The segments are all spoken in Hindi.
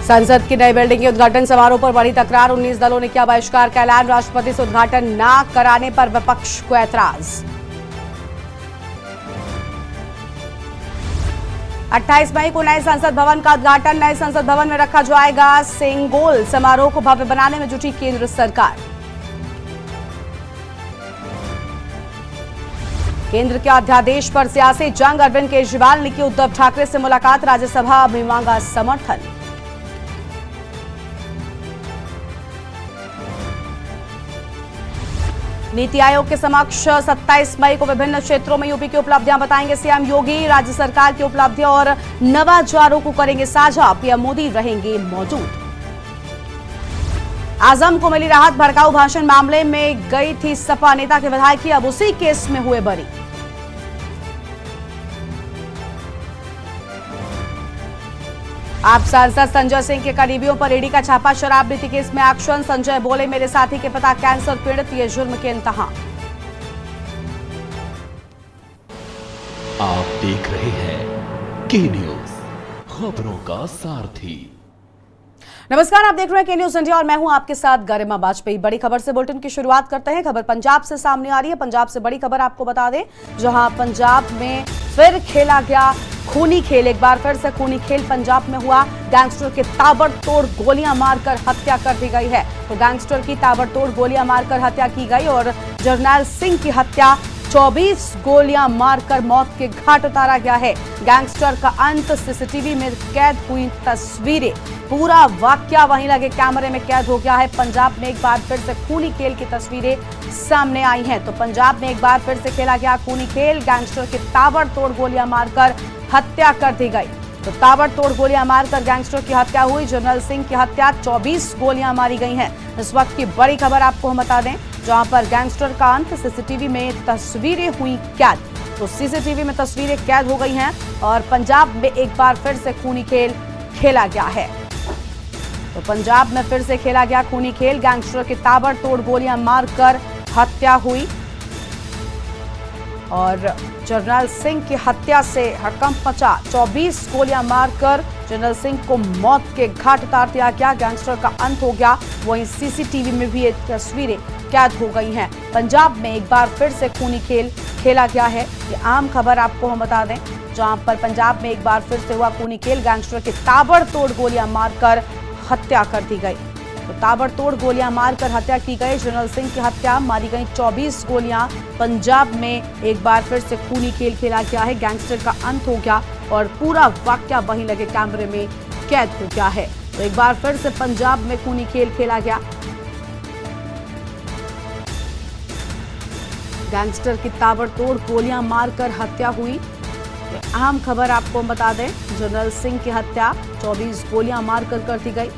संसद की नई बिल्डिंग के उद्घाटन समारोह पर बड़ी तकरार। 19 दलों ने किया बहिष्कार का ऐलान। राष्ट्रपति से उद्घाटन न कराने पर विपक्ष को ऐतराज। 28 मई को नए संसद भवन का उद्घाटन। नए संसद भवन में रखा जाएगा सेंगोल। समारोह को भव्य बनाने में जुटी केंद्र सरकार। केंद्र के अध्यादेश पर सियासी जंग। अरविंद केजरीवाल ने की उद्धव ठाकरे से मुलाकात। राज्यसभा में मांगा समर्थन। नीति आयोग के समक्ष 27 मई को विभिन्न क्षेत्रों में यूपी की उपलब्धियां बताएंगे सीएम योगी। राज्य सरकार की उपलब्धियों और नवाचारों को करेंगे साझा। पीएम मोदी रहेंगे मौजूद। आजम को मिली राहत। भड़काऊ भाषण मामले में गई थी सपा नेता के विधायक, अब उसी केस में हुए बरी। आप सांसद संजय सिंह के करीबियों पर ईडी का छापा। शराब नीति केस में एक्शन। संजय बोले, मेरे साथी के पिता कैंसर पीड़ित, ये जुर्म के इंतहा। आप देख रहे हैं के न्यूज, खबरों का सारथी। नमस्कार, आप देख रहे हैं के न्यूज इंडिया और मैं हूं आपके साथ गरिमा वाजपेयी। बड़ी खबर से बुलेटिन की शुरुआत करते हैं। खबर पंजाब से सामने आ रही है। पंजाब से बड़ी खबर आपको बता दें, जहां पंजाब में फिर खेला गया खूनी खेल। एक बार फिर से खूनी खेल पंजाब में हुआ। गैंगस्टर की ताबड़तोड़ गोलियां मारकर हत्या कर दी गई है। तो गैंगस्टर की ताबड़तोड़ गोलियां मारकर हत्या की गई और जर्नैल सिंह की हत्या 24 गोलियां मारकर मौत के घाट उतारा गया है। गैंगस्टर का अंत। सीसीटीवी में कैद हुई तस्वीरें। पूरा वाकया वहीं लगे कैमरे में कैद हो गया है। पंजाब में एक बार फिर से खूनी खेल की तस्वीरें सामने आई हैं। तो पंजाब में एक बार फिर से खेला गया खूनी खेल। गैंगस्टर की ताबड़तोड़ गोलियां मारकर हत्या कर दी गई। तो ताबड़तोड़ गोलियां मारकर गैंगस्टर की हत्या हुई। जर्नल सिंह की हत्या 24 गोलियां मारी गई हैं। इस वक्त की बड़ी खबर आपको हम बता दें, जहां पर गैंगस्टर का अंत। सीसीटीवी में तस्वीरें हुई कैद। तो सीसीटीवी में तस्वीरें कैद हो गई हैं और पंजाब में एक बार फिर से खूनी खेल खेला गया है। तो पंजाब में फिर से खेला गया खूनी खेल। गैंगस्टर की ताबड़तोड़ गोलियां मारकर हत्या हुई और जर्नल सिंह की हत्या से हड़कंप मचा। 24 गोलियां मारकर जनरल सिंह को मौत के घाट उतार दिया गया। गैंगस्टर का अंत हो गया। वहीं सीसीटीवी में भी ये तस्वीरें कैद हो गई हैं। पंजाब में एक बार फिर से खूनी खेल खेला गया है। ये आम खबर आपको हम बता दें, जहां पर पंजाब में एक बार फिर से हुआ खूनी खेल। गैंगस्टर की ताबड़तोड़ गोलियां मारकर हत्या कर दी गई। तो ताबड़तोड़ गोलियां मारकर हत्या की गई। जनरल सिंह की हत्या, मारी गई 24 गोलियां। पंजाब में एक बार फिर से खूनी खेल खेला गया है। गैंगस्टर का अंत हो गया और पूरा वाकया वहीं लगे कैमरे में कैद हो गया है। तो एक बार फिर से पंजाब में खूनी खेल खेला गया। गैंगस्टर की ताबड़तोड़ गोलियां मारकर हत्या हुई। अहम खबर आपको हम बता दें, जनरल सिंह की हत्या 24 गोलियां मारकर कर दी गई।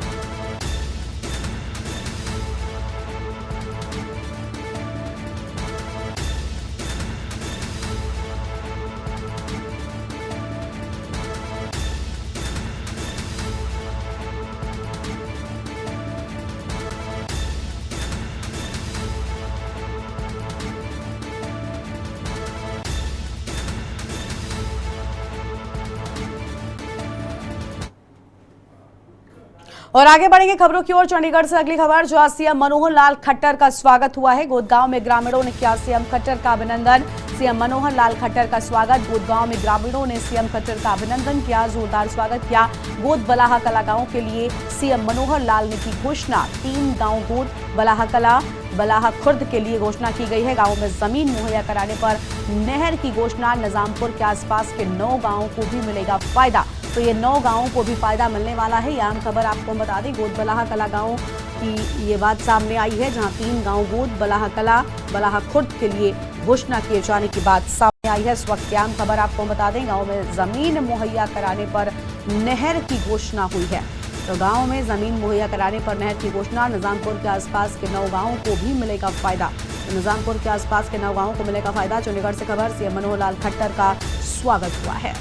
और आगे बढ़ेंगे खबरों की ओर। चंडीगढ़ से अगली खबर, जहां सीएम मनोहर लाल खट्टर का स्वागत हुआ है। गोदगांव में ग्रामीणों ने किया सीएम खट्टर का अभिनंदन। सीएम मनोहर लाल खट्टर का स्वागत। गोदगांव में ग्रामीणों ने सीएम खट्टर का अभिनंदन किया, जोरदार स्वागत किया। गोद बलाहा कला गांव के लिए सीएम मनोहर लाल ने की घोषणा। 3 गांव गोद बलाहा कला बलाहा खुर्द के लिए घोषणा की गई है। गांवों में जमीन मुहैया कराने पर नहर की घोषणा। निजामपुर के आसपास के 9 गांवों को भी मिलेगा फायदा। तो ये 9 गांवों को भी फायदा मिलने वाला है। यह आम खबर आपको बता दें, गोद बलाहा कला गांव की ये बात सामने आई है, जहां 3 गांव गोद बलाहा कला बलाहा खुर्द के लिए घोषणा किए जाने की बात सामने आई है। इस वक्त की आम खबर आपको बता दें, गाँव में जमीन मुहैया कराने पर नहर की घोषणा हुई है। तो गांव में जमीन मुहैया कराने पर नहर की घोषणा। निजामपुर के आसपास के 9 गांवों को भी मिलेगा फायदा। तो निजामपुर के आसपास के 9 गांवों को मिलेगा फायदा। चंडीगढ़ से खबर, सीएम मनोहर लाल खट्टर का स्वागत हुआ है।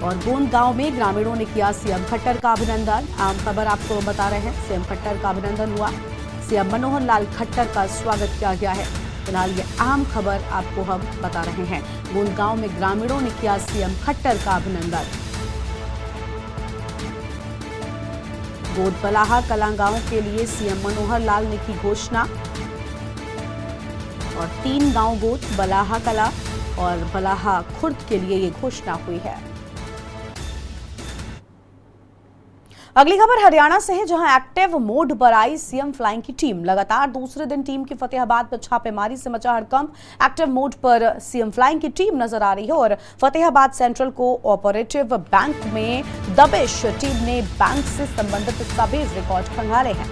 और गोंद गांव में ग्रामीणों ने किया सीएम खट्टर का अभिनंदन। आम खबर आपको बता रहे हैं, सीएम खट्टर का अभिनंदन हुआ। सीएम मनोहर लाल खट्टर का स्वागत किया गया है। फिलहाल ये अहम खबर आपको हम बता रहे हैं। गोंद गांव में ग्रामीणों ने किया सीएम खट्टर का अभिनंदन। गोद बलाहा कलां गांव के लिए सीएम मनोहर लाल ने की घोषणा और 3 गांव गोद बलाहा कला और बलाहा खुर्द के लिए ये घोषणा हुई है। अगली खबर हरियाणा से है, जहां एक्टिव मोड पर आई सीएम फ्लाइंग की टीम। लगातार दूसरे दिन टीम की फतेहाबाद में छापेमारी से मचा हड़कंप। एक्टिव मोड पर सीएम फ्लाइंग की टीम नजर आ रही है और Fatehabad central co operative bank में दबिश। टीम ने बैंक से संबंधित सभी रिकॉर्ड खंगाले हैं।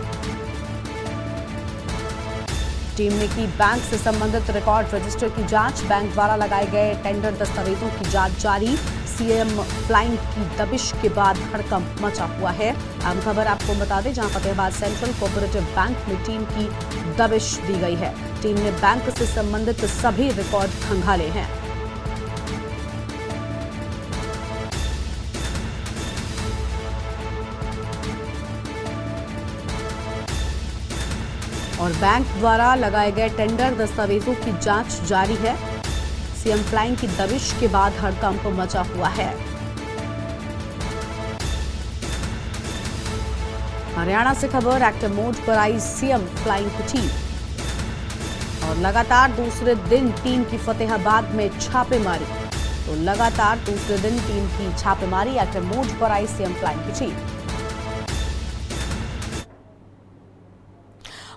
टीम ने की बैंक से संबंधित रिकॉर्ड रजिस्टर की जांच। बैंक द्वारा लगाए गए टेंडर दस्तावेजों की जांच जारी। सीएम फ्लाइंग की दबिश के बाद हड़कंप मचा हुआ है। अहम खबर आपको बता दें, जहां फतेहाबाद सेंट्रल कोऑपरेटिव बैंक में टीम की दबिश दी गई है। टीम ने बैंक से संबंधित सभी रिकॉर्ड खंगाले हैं। और बैंक द्वारा लगाए गए टेंडर दस्तावेजों की जांच जारी है। सीएम फ्लाइंग की दबिश के बाद हड़कंप मचा हुआ है। हरियाणा से खबर, एक्टिव मोड पर आई सीएम फ्लाइंग की टीम और लगातार दूसरे दिन टीम की फतेहाबाद में छापेमारी। तो लगातार दूसरे दिन टीम की छापेमारी, एक्टिव मोड पर आई सीएम फ्लाइंग की टीम।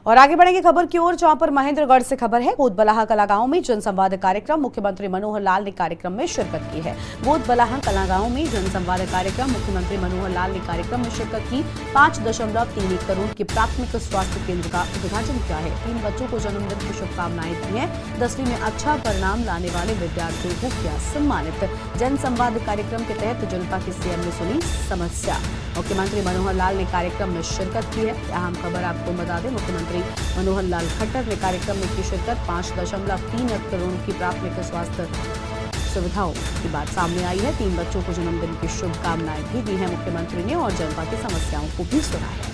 और आगे बढ़ेंगे खबर की ओर, जहां पर महेंद्रगढ़ से खबर है। गोद बलाहा कला गांव में जनसंवाद कार्यक्रम। मुख्यमंत्री मनोहर लाल ने कार्यक्रम में शिरकत की है। गोद बलाहा कला गांव में जनसंवाद कार्यक्रम। मुख्यमंत्री मनोहर लाल ने कार्यक्रम में शिरकत की। 5.31 करोड़ के प्राथमिक स्वास्थ्य केंद्र का उद्घाटन किया है। 3 बच्चों को जन्मदिन की शुभकामनाएं दी हैं। 10वीं में अच्छा परिणाम लाने वाले विद्यार्थियों को किया सम्मानित। जनसंवाद कार्यक्रम के तहत जनता की सीएम ने सुनी समस्या। मुख्यमंत्री मनोहर लाल ने कार्यक्रम में शिरकत की है। अहम खबर आपको बता दें, मुख्यमंत्री मनोहर लाल खट्टर ने कार्यक्रम में की शिरकत। 5.3 करोड़ की प्राथमिक स्वास्थ्य सुविधाओं की बात सामने आई है। 3 बच्चों को जन्मदिन की शुभकामनाएं भी दी हैं मुख्यमंत्री ने और जनता की समस्याओं को भी सुना है।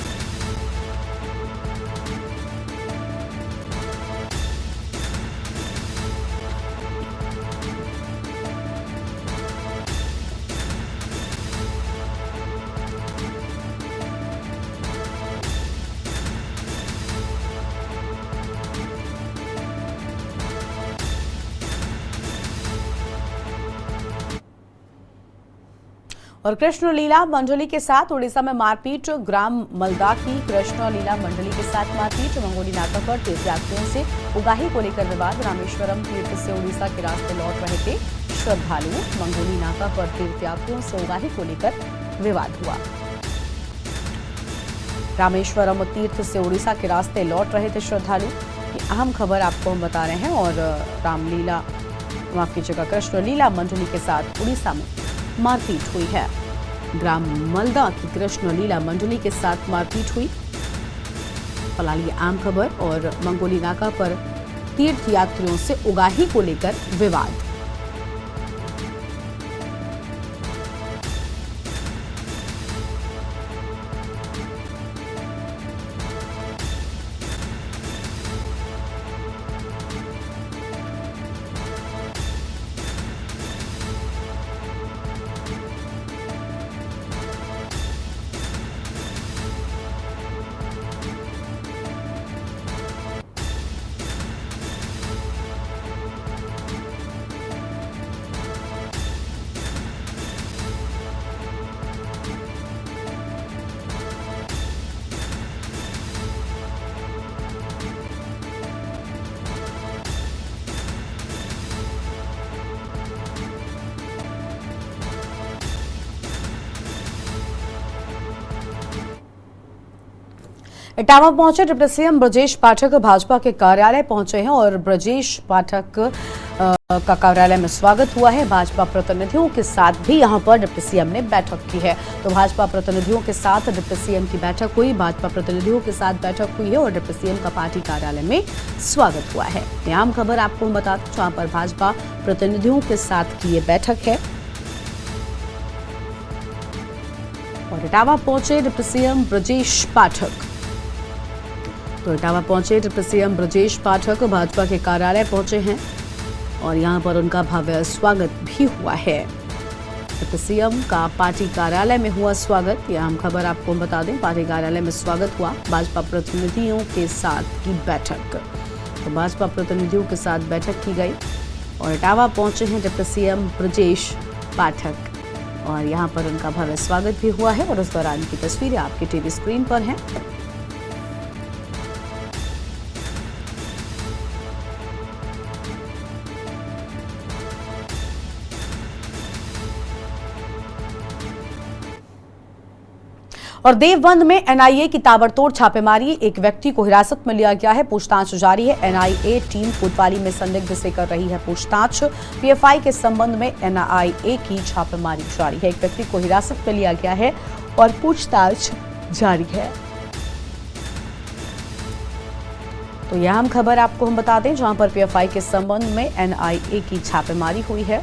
और कृष्ण लीला मंडली के साथ उड़ीसा में मारपीट। ग्राम मलदा की कृष्ण लीला मंडली के साथ मारपीट। मंगोली नाका पर तीर्थयात्रियों से उगाही को लेकर विवाद। रामेश्वरम तीर्थ से उड़ीसा के रास्ते लौट रहे थे श्रद्धालु। मंगोली नाका पर तीर्थयात्रियों से उगाही को लेकर विवाद हुआ। रामेश्वरम तीर्थ से उड़ीसा के रास्ते लौट रहे थे श्रद्धालु। ये अहम खबर आपको हम बता रहे हैं। और रामलीला, माफ कीजिएगा, कृष्ण लीला मंडली के साथ उड़ीसा में मारपीट हुई है। ग्राम मलदा की कृष्ण लीला मंडली के साथ मारपीट हुई। फिलहाल ये आम खबर। और मंगोली नाका पर तीर्थ यात्रियों से उगाही को लेकर विवाद। इटावा पहुंचे डिप्टी सीएम ब्रजेश पाठक भाजपा के कार्यालय पहुंचे हैं और ब्रजेश पाठक का कार्यालय में स्वागत हुआ है। भाजपा प्रतिनिधियों के साथ भी यहां पर डिप्टी सीएम ने बैठक की है। तो भाजपा प्रतिनिधियों के साथ डिप्टी सीएम की बैठक हुई। भाजपा प्रतिनिधियों के साथ बैठक हुई है और डिप्टी सीएम का पार्टी कार्यालय में स्वागत हुआ है। आम खबर आपको बता दें, जहां पर भाजपा प्रतिनिधियों के साथ की ये बैठक है। और इटावा पहुंचे डिप्टी सीएम ब्रजेश पाठक। तो इटावा पहुंचे डिप्टी सीएम ब्रजेश पाठक भाजपा के कार्यालय पहुंचे हैं और यहां पर उनका भव्य स्वागत भी हुआ है। सीएम का पार्टी कार्यालय में हुआ स्वागत। यह अहम खबर आपको हम बता दें, पार्टी कार्यालय में स्वागत हुआ। भाजपा प्रतिनिधियों के साथ की बैठक, तो भाजपा प्रतिनिधियों के साथ बैठक की गई और इटावा पहुंचे हैं डिप्टी सीएम ब्रजेश पाठक और यहां पर उनका भव्य स्वागत भी हुआ है और उस दौरान की तस्वीरें आपकी टीवी स्क्रीन पर हैं। और देवबंद में एनआईए की ताबड़तोड़ छापेमारी, एक व्यक्ति को हिरासत में लिया गया है, पूछताछ जारी है। एनआईए टीम कोतवाली में संदिग्ध से कर रही है पूछताछ। पीएफआई के संबंध में एनआईए की छापेमारी जारी है, एक व्यक्ति को हिरासत में लिया गया है और पूछताछ जारी है। तो यह अहम खबर आपको हम बता दें, जहां पर पीएफआई के संबंध में एनआईए की छापेमारी हुई है।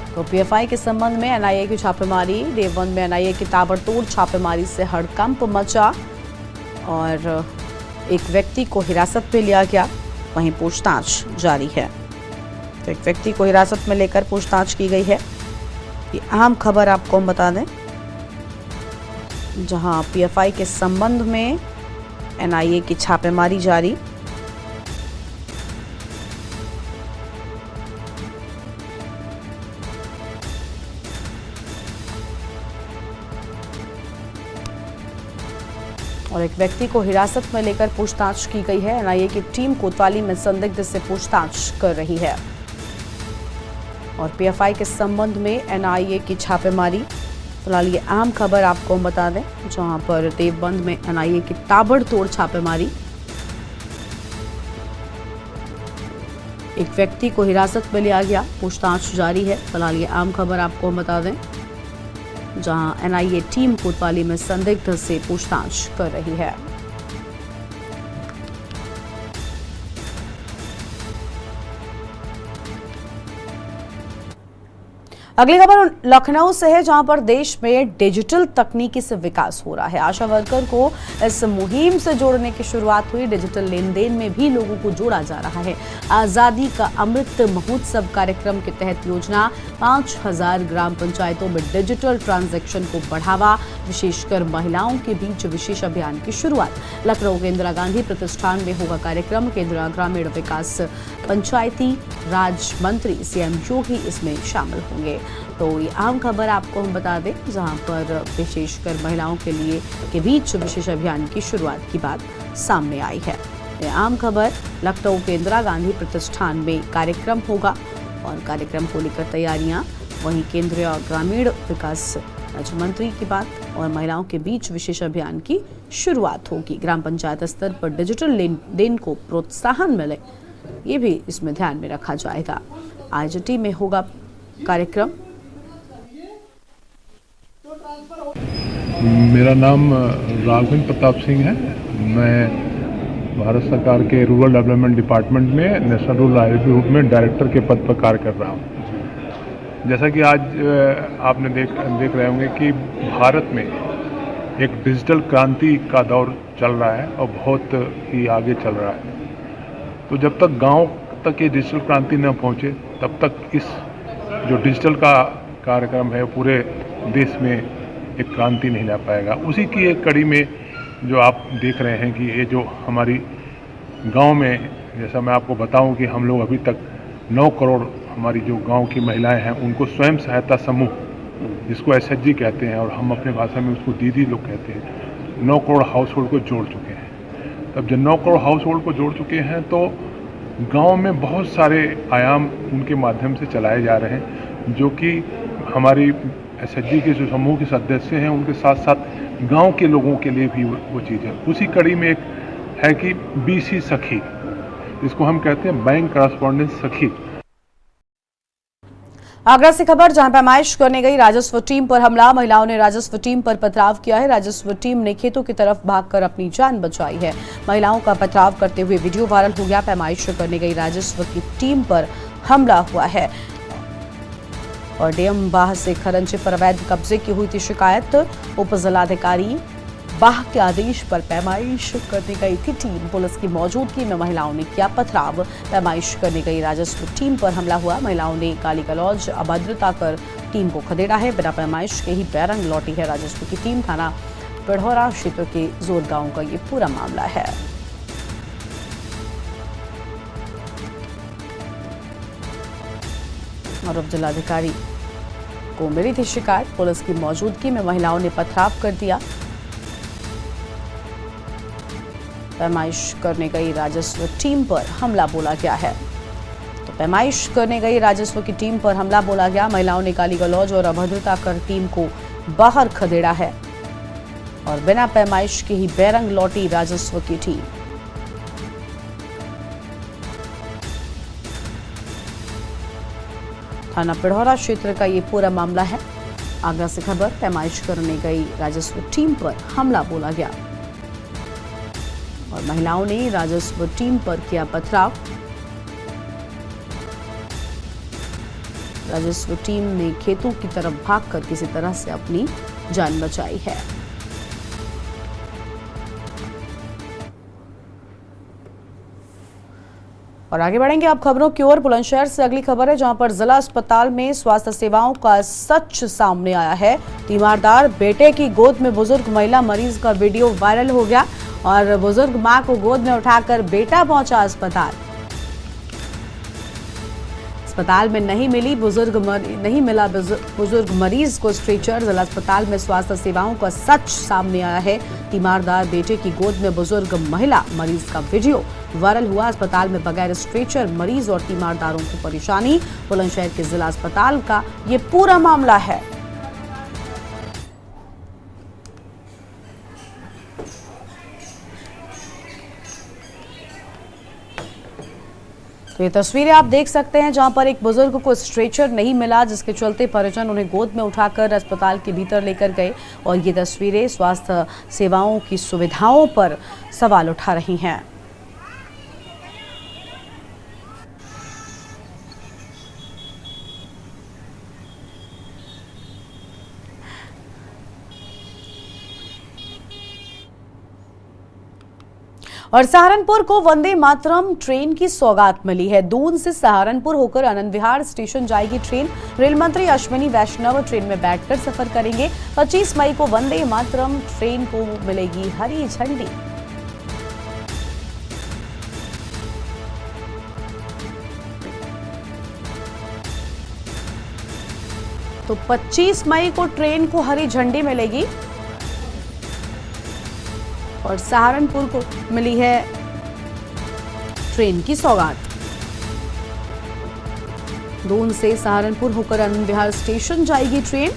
तो पीएफआई के संबंध में एनआईए की छापेमारी, देवबंद में एनआईए की ताबड़तोड़ छापेमारी से हड़कंप मचा और एक व्यक्ति को हिरासत में लिया गया, वहीं पूछताछ जारी है। तो एक व्यक्ति को हिरासत में लेकर पूछताछ की गई है। ये अहम खबर आपको हम बता दें, जहां पीएफआई के संबंध में एनआईए की छापेमारी जारी। और एक व्यक्ति को हिरासत में लेकर पूछताछ की गई है। एनआईए की टीम कोतवाली में संदिग्ध से पूछताछ कर रही है और पीएफआई के संबंध में एनआईए की छापेमारी। फिलहाल ये अहम खबर आपको हम बता दें, जहां पर देवबंद में एनआईए की ताबड़तोड़ छापेमारी, एक व्यक्ति को हिरासत में लिया गया, पूछताछ जारी है। फिलहाल ये अहम खबर आपको हम बता दें, जहां एनआईए टीम कोतवाली में संदिग्ध से पूछताछ कर रही है। अगली खबर लखनऊ से है, जहां पर देश में डिजिटल तकनीकी से विकास हो रहा है। आशा वर्कर को इस मुहिम से जोड़ने की शुरुआत हुई। डिजिटल लेन देन में भी लोगों को जोड़ा जा रहा है। आजादी का अमृत महोत्सव कार्यक्रम के तहत योजना 5000 ग्राम पंचायतों में डिजिटल ट्रांजैक्शन को बढ़ावा, विशेषकर महिलाओं के बीच विशेष अभियान की शुरुआत। लखनऊ के इंदिरा गांधी प्रतिष्ठान में होगा कार्यक्रम। केंद्रीय ग्रामीण विकास पंचायती राज मंत्री सीएम योगी इसमें शामिल होंगे। तो ये आम खबर आपको हम बता दें, जहां पर विशेषकर महिलाओं के लिए के बीच विशेष अभियान की शुरुआत की बात सामने आई है। ये आम खबर लखनऊ के इंदिरा गांधी प्रतिष्ठान में कार्यक्रम होगा और कार्यक्रम को लेकर तैयारियां, वहीं केंद्रीय ग्रामीण विकास राज्य मंत्री की बात और महिलाओं के बीच विशेष अभियान की शुरुआत होगी। ग्राम पंचायत स्तर पर डिजिटल लेन देन को प्रोत्साहन मिले, ये भी इसमें ध्यान में रखा जाएगा। आईजीटी में होगा कार्यक्रम। मेरा नाम राघवेंद्र प्रताप सिंह है। मैं भारत सरकार के रूरल डेवलपमेंट डिपार्टमेंट में नेशनल रूरल लाइवलीहुड में डायरेक्टर के पद पर कार्य कर रहा हूँ। जैसा कि आज आपने देख रहे होंगे कि भारत में एक डिजिटल क्रांति का दौर चल रहा है और बहुत ही आगे चल रहा है। तो जब तक गांव तक ये डिजिटल क्रांति न पहुंचे, तब तक इस जो डिजिटल का कार्यक्रम है पूरे देश में एक क्रांति नहीं ला पाएगा। उसी की एक कड़ी में जो आप देख रहे हैं कि ये जो हमारी गांव में, जैसा मैं आपको बताऊं कि हम लोग अभी तक 9 करोड़ हमारी जो गांव की महिलाएं हैं उनको स्वयं सहायता समूह, जिसको एसएचजी कहते हैं और हम अपने भाषा में उसको दीदी लोग कहते हैं, 9 करोड़ हाउस होल्ड को जोड़ चुके हैं। तब जब 9 करोड़ हाउस होल्ड को जोड़ चुके हैं तो गांव में बहुत सारे आयाम उनके माध्यम से चलाए जा रहे हैं, जो कि हमारी एसएचजी के जो समूह के सदस्य हैं उनके साथ साथ गांव के लोगों के लिए भी वो चीज़ है। उसी कड़ी में एक है कि बीसी सखी, जिसको हम कहते हैं बैंक करस्पॉन्डेंस सखी। आगरा से खबर, जहां पैमाइश करने गई राजस्व टीम पर हमला। महिलाओं ने राजस्व टीम पर पथराव किया है। राजस्व टीम ने खेतों की तरफ भागकर अपनी जान बचाई है। महिलाओं का पथराव करते हुए वीडियो वायरल हो गया। पैमाइश करने गई राजस्व की टीम पर हमला हुआ है और डीएम बाह से खरंजे पर अवैध कब्जे की हुई थी शिकायत। उप जिलाधिकारी वाह के आदेश पर पैमाइश करने गई थी टीम। पुलिस की मौजूदगी में महिलाओं ने किया पथराव। पैमाइश करने गई राजस्व टीम पर हमला हुआ। महिलाओं ने गाली गलौज अभद्रता कर टीम को खदेड़ा है। बिना पैमाइश के ही बैरंग लौटी है राजस्व की टीम। थाना पिढ़ौरा क्षेत्र के जोर गांव का ये पूरा मामला है। और अब जिलाधिकारी को मिली थी शिकायत। पुलिस की मौजूदगी में महिलाओं ने पथराव कर दिया। पैमाइश करने गई राजस्व टीम पर हमला बोला गया है। तो पैमाइश करने गई राजस्व की टीम पर हमला बोला गया। महिलाओं ने गाली गलौज और अभद्रता कर टीम को बाहर खदेड़ा है और बिना पैमाइश के ही बैरंग लौटी राजस्व की टीम। थाना पिढ़ौरा क्षेत्र का ये पूरा मामला है। आगरा से खबर। पैमाइश करने गई राजस्व टीम पर हमला बोला गया और महिलाओं ने राजस्व टीम पर किया पथराव। राजस्व टीम ने खेतों की तरफ भागकर किसी तरह से अपनी जान बचाई है। और आगे बढ़ेंगे आप खबरों की ओर। बुलंदशहर से अगली खबर है, जहां पर जिला अस्पताल में स्वास्थ्य सेवाओं का सच सामने आया है। तीमारदार बेटे की गोद में बुजुर्ग महिला मरीज का वीडियो वायरल हो गया और बुजुर्ग मां को गोद में उठाकर बेटा पहुंचा अस्पताल। अस्पताल में नहीं मिला बुजुर्ग मरीज को स्ट्रेचर। जिला अस्पताल में स्वास्थ्य सेवाओं का सच सामने आया है। तीमारदार बेटे की गोद में बुजुर्ग महिला मरीज का वीडियो वायरल हुआ। अस्पताल में बगैर स्ट्रेचर मरीज और तीमारदारों को परेशानी। बुलंदशहर के जिला अस्पताल का ये पूरा मामला है। तो ये तस्वीरें आप देख सकते हैं, जहां पर एक बुजुर्ग को स्ट्रेचर नहीं मिला, जिसके चलते परिजन उन्हें गोद में उठाकर अस्पताल के भीतर लेकर गए। और ये तस्वीरें स्वास्थ्य सेवाओं की सुविधाओं पर सवाल उठा रही हैं। और सहारनपुर को वंदे मातरम ट्रेन की सौगात मिली है। दून से सहारनपुर होकर आनंद विहार स्टेशन जाएगी ट्रेन। रेल मंत्री अश्विनी वैष्णव ट्रेन में बैठकर सफर करेंगे। 25 मई को वंदे मातरम ट्रेन को मिलेगी हरी झंडी। तो 25 मई को ट्रेन को हरी झंडी मिलेगी और सहारनपुर को मिली है ट्रेन की सौगात। दून से सहारनपुर होकर आनंद विहार स्टेशन जाएगी ट्रेन।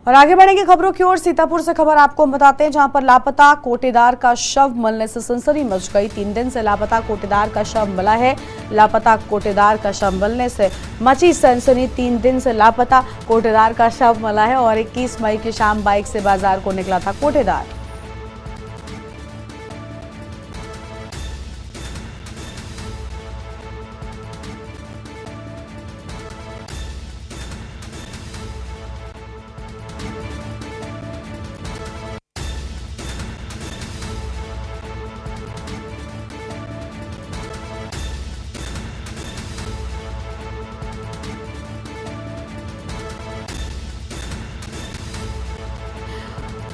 और आगे बढ़ेंगे खबरों की ओर। सीतापुर से खबर आपको हम बताते हैं, जहां पर लापता कोटेदार का शव मिलने से सनसनी मच गई। 3 दिन से लापता कोटेदार का शव मिला है। लापता कोटेदार का शव मिलने से मची सनसनी। 3 दिन से लापता कोटेदार का शव मिला है और 21 मई की शाम बाइक से बाजार को निकला था कोटेदार।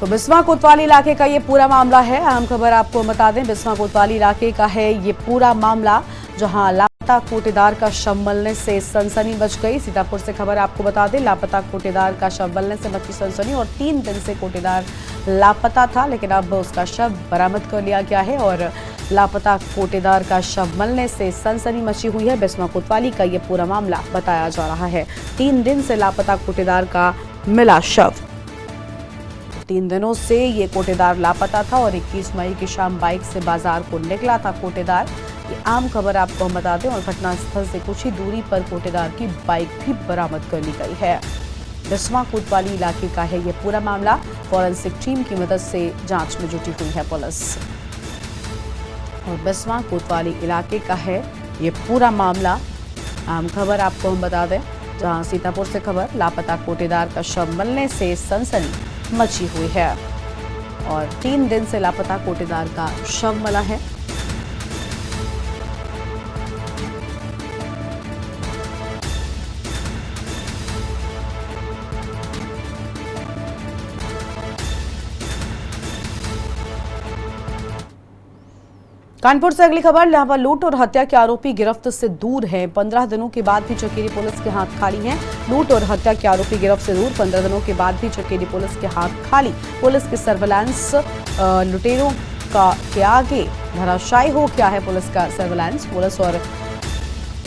तो बिस्वा कोतवाली इलाके का ये पूरा मामला है। अहम खबर आपको बता दें, बिस्वा कोतवाली इलाके का है ये पूरा मामला, जहां लापता कोटेदार का शव मिलने से सनसनी मच गई। सीतापुर से खबर आपको बता दें, लापता कोटेदार का शव मिलने से मची सनसनी और 3 दिन से कोटेदार लापता था, लेकिन अब उसका शव बरामद कर लिया गया है और लापता कोटेदार का शव मिलने से सनसनी मची हुई है। बिस्वा कोतवाली का ये पूरा मामला बताया जा रहा है। 3 दिन से लापता कोटेदार का मिला शव। 3 दिनों से ये कोटेदार लापता था और 21 मई की शाम बाइक से बाजार को निकला था कोटेदार। ये आम खबर आपको हम बता दें और घटनास्थल से कुछ ही दूरी पर कोटेदार की बाइक भी बरामद कर ली गई है। बिस्वा कोतवाली इलाके का है ये पूरा मामला। फॉरेंसिक टीम की मदद से जांच में जुटी हुई है पुलिस। और बिस्वा कोतवाली इलाके का है ये पूरा मामला। आम खबर आपको हम बता दें, जहां सीतापुर से खबर लापता कोटेदार का शव मिलने से सनसनी मची हुई है और 3 दिन से लापता कोटेदार का शव मिला है। कानपुर से अगली खबर, जहां पर लूट और हत्या के आरोपी गिरफ्त से दूर है। 15 दिनों के बाद भी चकेरी पुलिस के हाथ खाली हैं। लूट और हत्या के आरोपी गिरफ्त से दूर, 15 दिनों के बाद भी चकेरी पुलिस के हाथ खाली। पुलिस के सर्विलांस लुटेरों के आगे धराशायी हो गया है। पुलिस का सर्विलांस, पुलिस और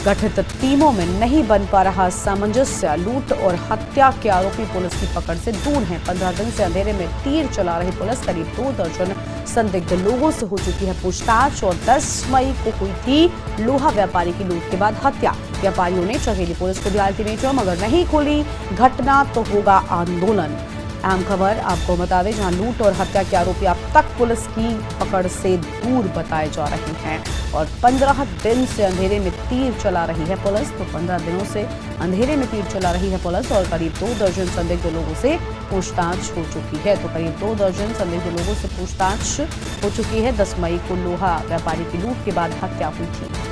गठित टीमों में नहीं बन पा रहा सामंजस्य। लूट और हत्या के आरोपी पुलिस की पकड़ से दूर हैं। 15 दिन से अंधेरे में तीर चला रही पुलिस। करीब 2 दर्जन संदिग्ध लोगों से हो चुकी है पूछताछ और 10 मई को हुई थी लोहा व्यापारी की लूट के बाद हत्या। व्यापारियों ने चकेरी पुलिस को दिया अल्टीमेटम, अगर नहीं खुली घटना तो होगा आंदोलन। अहम खबर आपको बता दें, जहां लूट और हत्या के आरोपी अब तक पुलिस की पकड़ से दूर बताए जा रहे हैं और 15 दिन से अंधेरे में तीर चला रही है पुलिस। तो 15 दिनों से अंधेरे में तीर चला रही है पुलिस और करीब 2 दर्जन संदिग्ध लोगों से पूछताछ हो चुकी है। तो करीब 2 दर्जन संदिग्ध लोगों से पूछताछ हो चुकी है। 10 मई को लोहा व्यापारी की लूट के बाद हत्या हुई थी।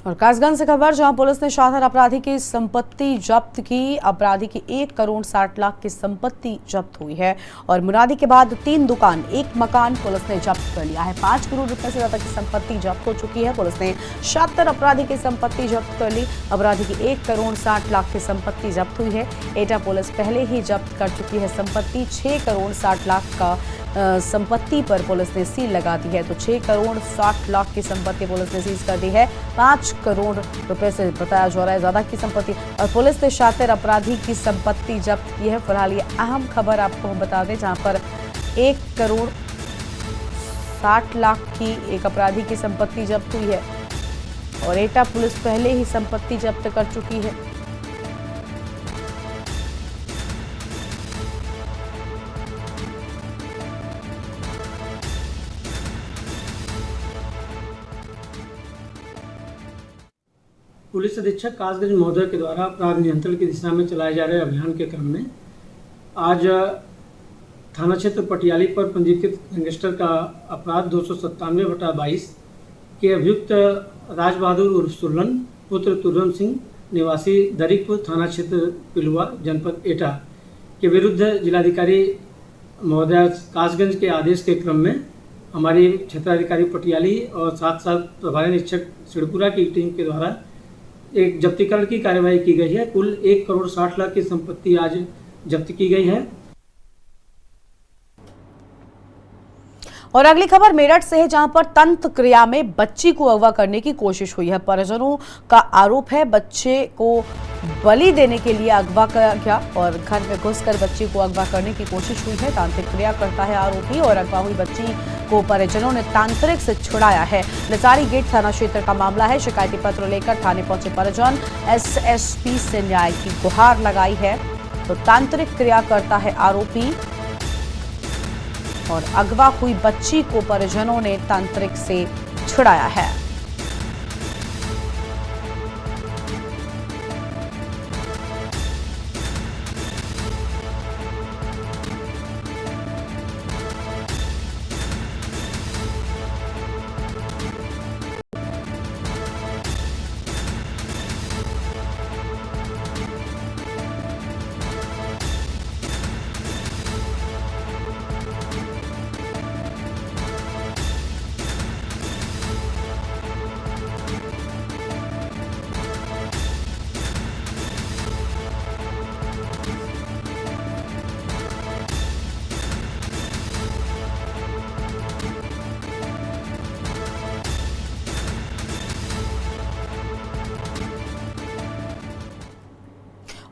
और कासगंज से खबर, जहां पुलिस ने शातिर अपराधी की संपत्ति जब्त की। अपराधी की 1 करोड़ 60 लाख की संपत्ति जब्त हुई है और मुनादी के बाद 3 दुकान, 1 मकान पुलिस ने जब्त कर लिया है। 5 करोड़ रुपए से ज्यादा की संपत्ति जब्त हो चुकी है। पुलिस ने शातिर अपराधी की संपत्ति जब्त कर ली। अपराधी की 1 करोड़ 60 लाख की संपत्ति जब्त हुई है। एटा पुलिस पहले ही जब्त कर चुकी है संपत्ति। 6 करोड़ 60 लाख का संपत्ति पर पुलिस ने सील लगा दी है। तो 6 करोड़ 60 लाख की संपत्ति पुलिस ने सीज कर दी है। 5 करोड़ रुपए से बताया जा रहा है ज्यादा की संपत्ति और पुलिस ने शातिर अपराधी की संपत्ति जब्त की है। फिलहाल ये अहम खबर आपको हम बता दें, जहां पर 1 करोड़ 60 लाख की एक अपराधी की संपत्ति जब्त हुई है और एटा पुलिस पहले ही संपत्ति जब्त कर चुकी है। पुलिस अधीक्षक कासगंज महोदय के द्वारा अपराध नियंत्रण की दिशा में चलाए जा रहे अभियान के क्रम में आज थाना क्षेत्र पटियाली पर पंजीकृत गैंगस्टर का अपराध 297/22 के अभियुक्त राज बहादुर उर्फ सुल्लन पुत्र तुर्रम सिंह निवासी दरिकपुर थाना क्षेत्र पिलुआ जनपद एटा के विरुद्ध जिलाधिकारी महोदय कासगंज के आदेश के क्रम में हमारी क्षेत्राधिकारी पटियाली और साथ साथ प्रभारी निरीक्षक सिड़पुरा की टीम के द्वारा एक जब्तीकरण की कार्यवाही की गई है। कुल 1 करोड़ 60 लाख की संपत्ति आज जब्त की गई है। और अगली खबर मेरठ से है, जहां पर तंत्र क्रिया में बच्ची को अगवा करने की कोशिश हुई है। परिजनों का आरोप है बच्चे को बलि देने के लिए अगवा किया गया और घर में घुसकर बच्ची को अगवा करने की कोशिश हुई है। तांत्रिक क्रिया करता है आरोपी और अगवा हुई बच्ची को परिजनों ने तांत्रिक से छुड़ाया है। निसारी गेट थाना क्षेत्र का मामला है। शिकायती पत्र लेकर थाने पहुंचे परिजन एसएसपी से न्याय की गुहार लगाई है। तो तांत्रिक क्रिया करता है आरोपी और अगवा हुई बच्ची को परिजनों ने तांत्रिक से छुड़ाया है।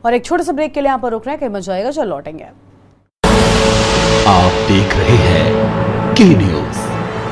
और एक छोटे से ब्रेक के लिए यहाँ पर रुक रहे हैं, कहीं मत जाएगा, चल लौटेंगे। आप देख रहे हैं के न्यूज,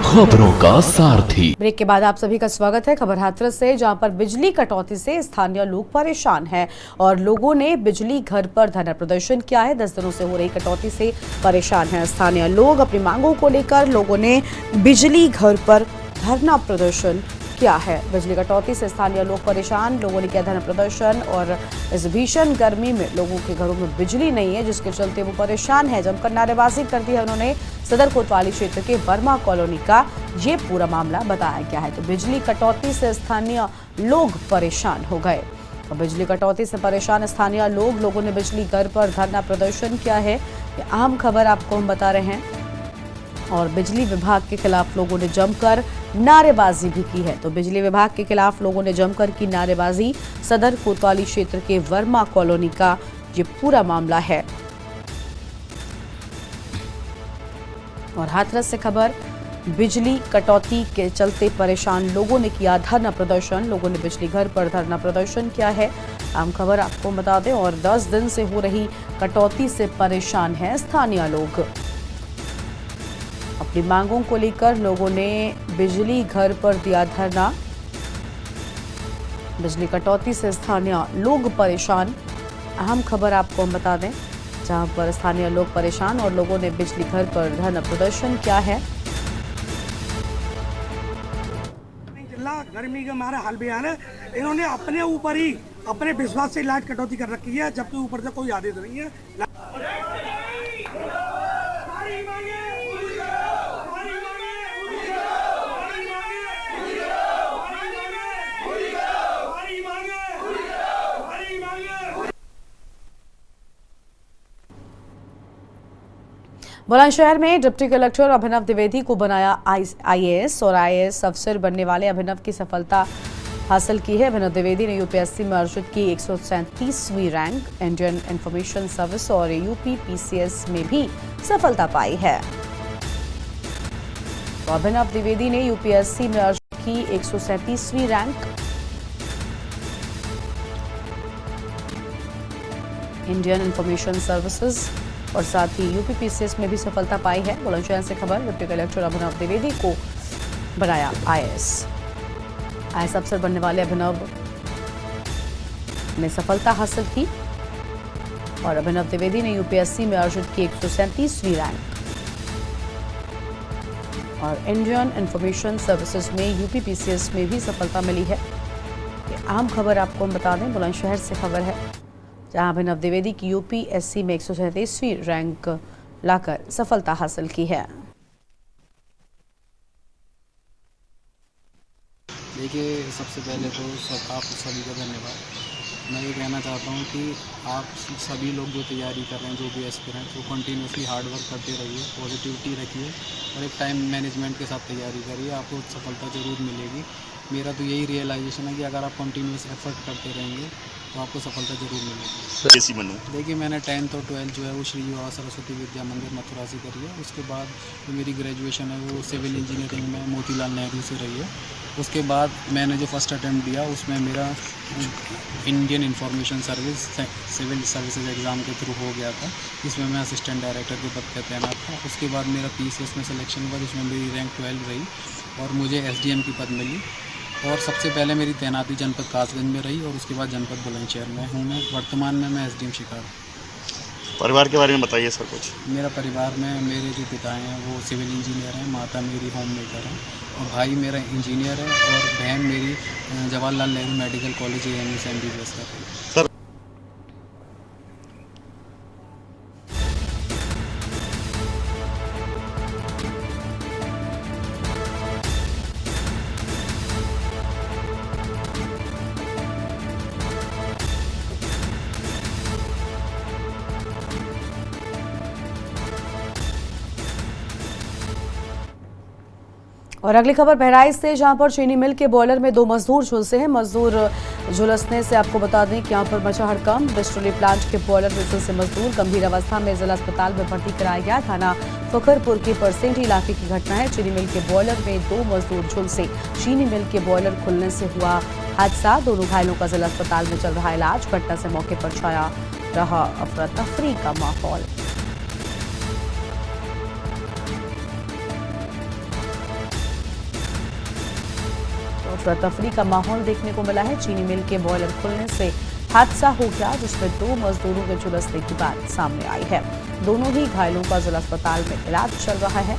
खबरों का सारथी। ब्रेक के बाद आप सभी का स्वागत है। खबर हाथरस से, जहां पर बिजली कटौती से स्थानीय लोग परेशान हैं और लोगों ने बिजली घर पर धरना प्रदर्शन किया है। 10 दिनों से हो रही कटौती से परेशान हैं स्थानीय लोग। अपनी मांगों को लेकर लोगों ने बिजली घर पर धरना प्रदर्शन किया है। बिजली कटौती से स्थानीय लोग परेशान, लोगों ने किया धरना प्रदर्शन और इस भीषण गर्मी में लोगों के घरों में बिजली नहीं है, जिसके चलते वो परेशान है। जमकर नारेबाजी कर दी है उन्होंने। सदर कोतवाली क्षेत्र के वर्मा कॉलोनी का ये पूरा मामला बताया गया है। तो बिजली कटौती से स्थानीय लोग परेशान हो गए। तो बिजली कटौती से परेशान स्थानीय लोगों ने बिजली घर पर धरना प्रदर्शन किया है। ये अहम खबर आपको हम बता रहे हैं। और बिजली विभाग के खिलाफ लोगों ने जमकर नारेबाजी भी की है। तो बिजली विभाग के खिलाफ लोगों ने जमकर की नारेबाजी। सदर कोतवाली क्षेत्र के वर्मा कॉलोनी का ये पूरा मामला है। और हाथरस से खबर, बिजली कटौती के चलते परेशान लोगों ने किया धरना प्रदर्शन। लोगों ने बिजली घर पर धरना प्रदर्शन किया है। आम खबर आपको बता दें। और 10 दिन से हो रही कटौती से परेशान हैं स्थानीय लोग। अपनी मांगों को लेकर लोगों ने बिजली घर पर दिया धरना। बिजली कटौती से स्थानीय लोग परेशान। अहम खबर आपको हम बता दें, जहां पर स्थानीय लोग परेशान और लोगों ने बिजली घर पर धरना प्रदर्शन किया है। गर्मी के मारे हाल बेहाल है। इन्होंने अपने ऊपर ही अपने विश्वास से लाइट कटौती कर रखी है, जबकि ऊपर से कोई आदेश नहीं है। बुलंदशहर में डिप्टी कलेक्टर अभिनव द्विवेदी को बनाया आईएएस और आईएएस अफसर बनने वाले अभिनव की सफलता हासिल की है। अभिनव द्विवेदी ने यूपीएससी में अर्जित की 137वीं रैंक, इंडियन इंफॉर्मेशन सर्विस और यूपी पीसीएस में भी सफलता पाई है। तो अभिनव द्विवेदी ने यूपीएससी में अर्जित की 137वीं रैंक, इंडियन इंफॉर्मेशन सर्विसेज और साथ ही यूपी पीसीएस में भी सफलता पाई है। बुलंदशहर से खबर, डिप्टी कलेक्टर अभिनव द्विवेदी को बनाया आईएएस अफसर बनने वाले अभिनव ने सफलता हासिल की। और अभिनव द्विवेदी ने यूपीएससी में अर्जित की 137वीं रैंक और इंडियन इंफॉर्मेशन सर्विसेज में यूपी पीसीएस में भी सफलता मिली है। ये अहम खबर आपको हम बता दें। बुलंदशहर से खबर है, जहां अभिनव द्विवेदी की यूपीएससी में 137वीं रैंक लाकर सफलता हासिल की है। देखिए, सबसे पहले तो आप सभी का धन्यवाद। मैं ये कहना चाहता हूँ कि आप सभी लोग जो तैयारी कर रहे हैं, जो भी एस्पिरेंट्स, वो कंटिन्यूसली हार्ड वर्क करते रहिए, पॉजिटिविटी रखिए और एक टाइम मैनेजमेंट के साथ तैयारी करिए, आपको सफलता ज़रूर मिलेगी। मेरा तो यही रियलाइजेशन है कि अगर आप कंटिन्यूस एफर्ट करते रहेंगे तो आपको सफलता जरूर मिलेगी। देखिए, मैंने 10th और 12th जो है वो श्री युवा सरस्वती विद्या मंदिर मथुरा से करी है। उसके बाद जो मेरी ग्रेजुएशन है वो सिविल इंजीनियरिंग में मोतीलाल नेहरू से रही है। उसके बाद मैंने जो फर्स्ट अटैम्प्ट दिया उसमें मेरा Indian information service civil services exam के थ्रू हो गया था, जिसमें मैं असिस्टेंट डायरेक्टर के पद पर तैनात था। उसके बाद मेरा पीसीएस में सिलेक्शन हुआ, जिसमें मेरी रैंक 12 रही और मुझे एसडीएम की पद मिली। और सबसे पहले मेरी तैनाती जनपद कासगंज में रही और उसके बाद जनपद बुलंदशहर में हूँ। मैं वर्तमान में मैं एसडीएम शिकार। परिवार के बारे में बताइए सर कुछ। मेरा परिवार में मेरे जो पिता हैं वो सिविल इंजीनियर हैं, माता मेरी होम मेकर हैं और भाई मेरा इंजीनियर है और बहन मेरी Jawaharlal Nehru medical college AMU से MBBS कर रही है। सर, और अगली खबर बहराइच से, जहां पर चीनी मिल के बॉयलर में 2 मजदूर झुलसे हैं। मजदूर झुलसने से आपको बता दें कि यहां पर मचा हड़कंप। डिस्टिलरी प्लांट के बॉयलर में झुलसे मजदूर गंभीर अवस्था में जिला अस्पताल में भर्ती कराया गया। थाना फखरपुर के परसेंटी इलाके की घटना है। चीनी मिल के बॉयलर में 2 मजदूर झुलसे। चीनी मिल के बॉयलर खुलने से हुआ हादसा, दोनों घायलों का जिला अस्पताल में चल रहा इलाज। घटना से मौके पर छाया रहा अफरा तफरी का माहौल। अफरा तफरी का माहौल देखने को मिला है। चीनी मिल के बॉयलर खुलने से हादसा हो गया, जिसमें 2 मजदूरों के झुलसने की बात सामने आई है। दोनों ही घायलों का जिला अस्पताल में इलाज चल रहा है।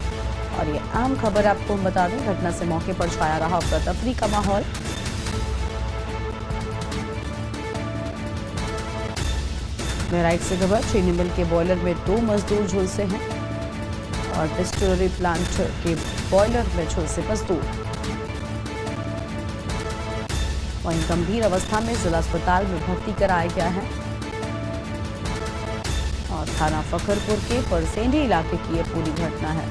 और ये आम खबर आपको हम बता दें, घटना से मौके पर छाया रहा अफरा तफरी का माहौल। बहराइच से खबर, चीनी मिल के बॉयलर में 2 मजदूर झुलसे हैं और डिस्टिलरी प्लांट के बॉयलर में झुलसे मजदूर। वहीं गंभीर अवस्था में जिला अस्पताल में भर्ती कराया गया है। और थाना फखरपुर के परसेंडी इलाके की यह पूरी घटना है।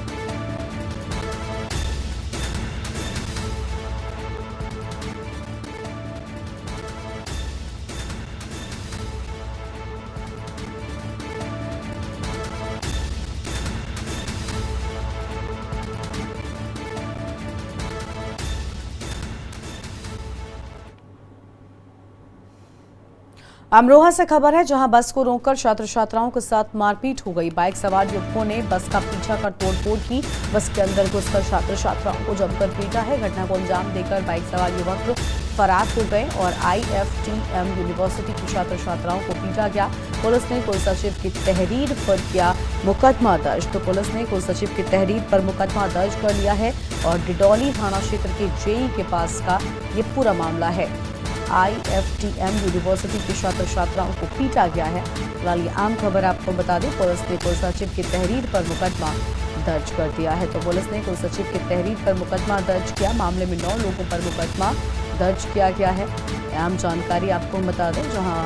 अमरोहा से खबर है, जहां बस को रोककर छात्र छात्राओं के साथ मारपीट हो गई। बाइक सवार युवकों ने बस का पीछा कर तोड़फोड़ की। बस के अंदर घुसकर छात्र छात्राओं को जमकर पीटा है। घटना को अंजाम देकर बाइक सवार युवक फरार हो गए और IFTM यूनिवर्सिटी की छात्र छात्राओं को पीटा गया। पुलिस ने कुलसचिव की तहरीर पर किया मुकदमा दर्ज। तो पुलिस ने कुलसचिव की तहरीर पर मुकदमा दर्ज कर लिया है और डिडौली थाना क्षेत्र के JE के पास का ये पूरा मामला है। IFTM यूनिवर्सिटी के छात्र छात्राओं को पीटा गया है। फिलहाल ये आम खबर आपको बता दें, पुलिस ने कुलसचिव की तहरीर पर मुकदमा दर्ज कर दिया है। तो पुलिस ने कुलसचिव की तहरीर पर मुकदमा दर्ज किया। मामले में 9 लोगों पर मुकदमा दर्ज किया गया है। आम जानकारी आपको बता दें, जहां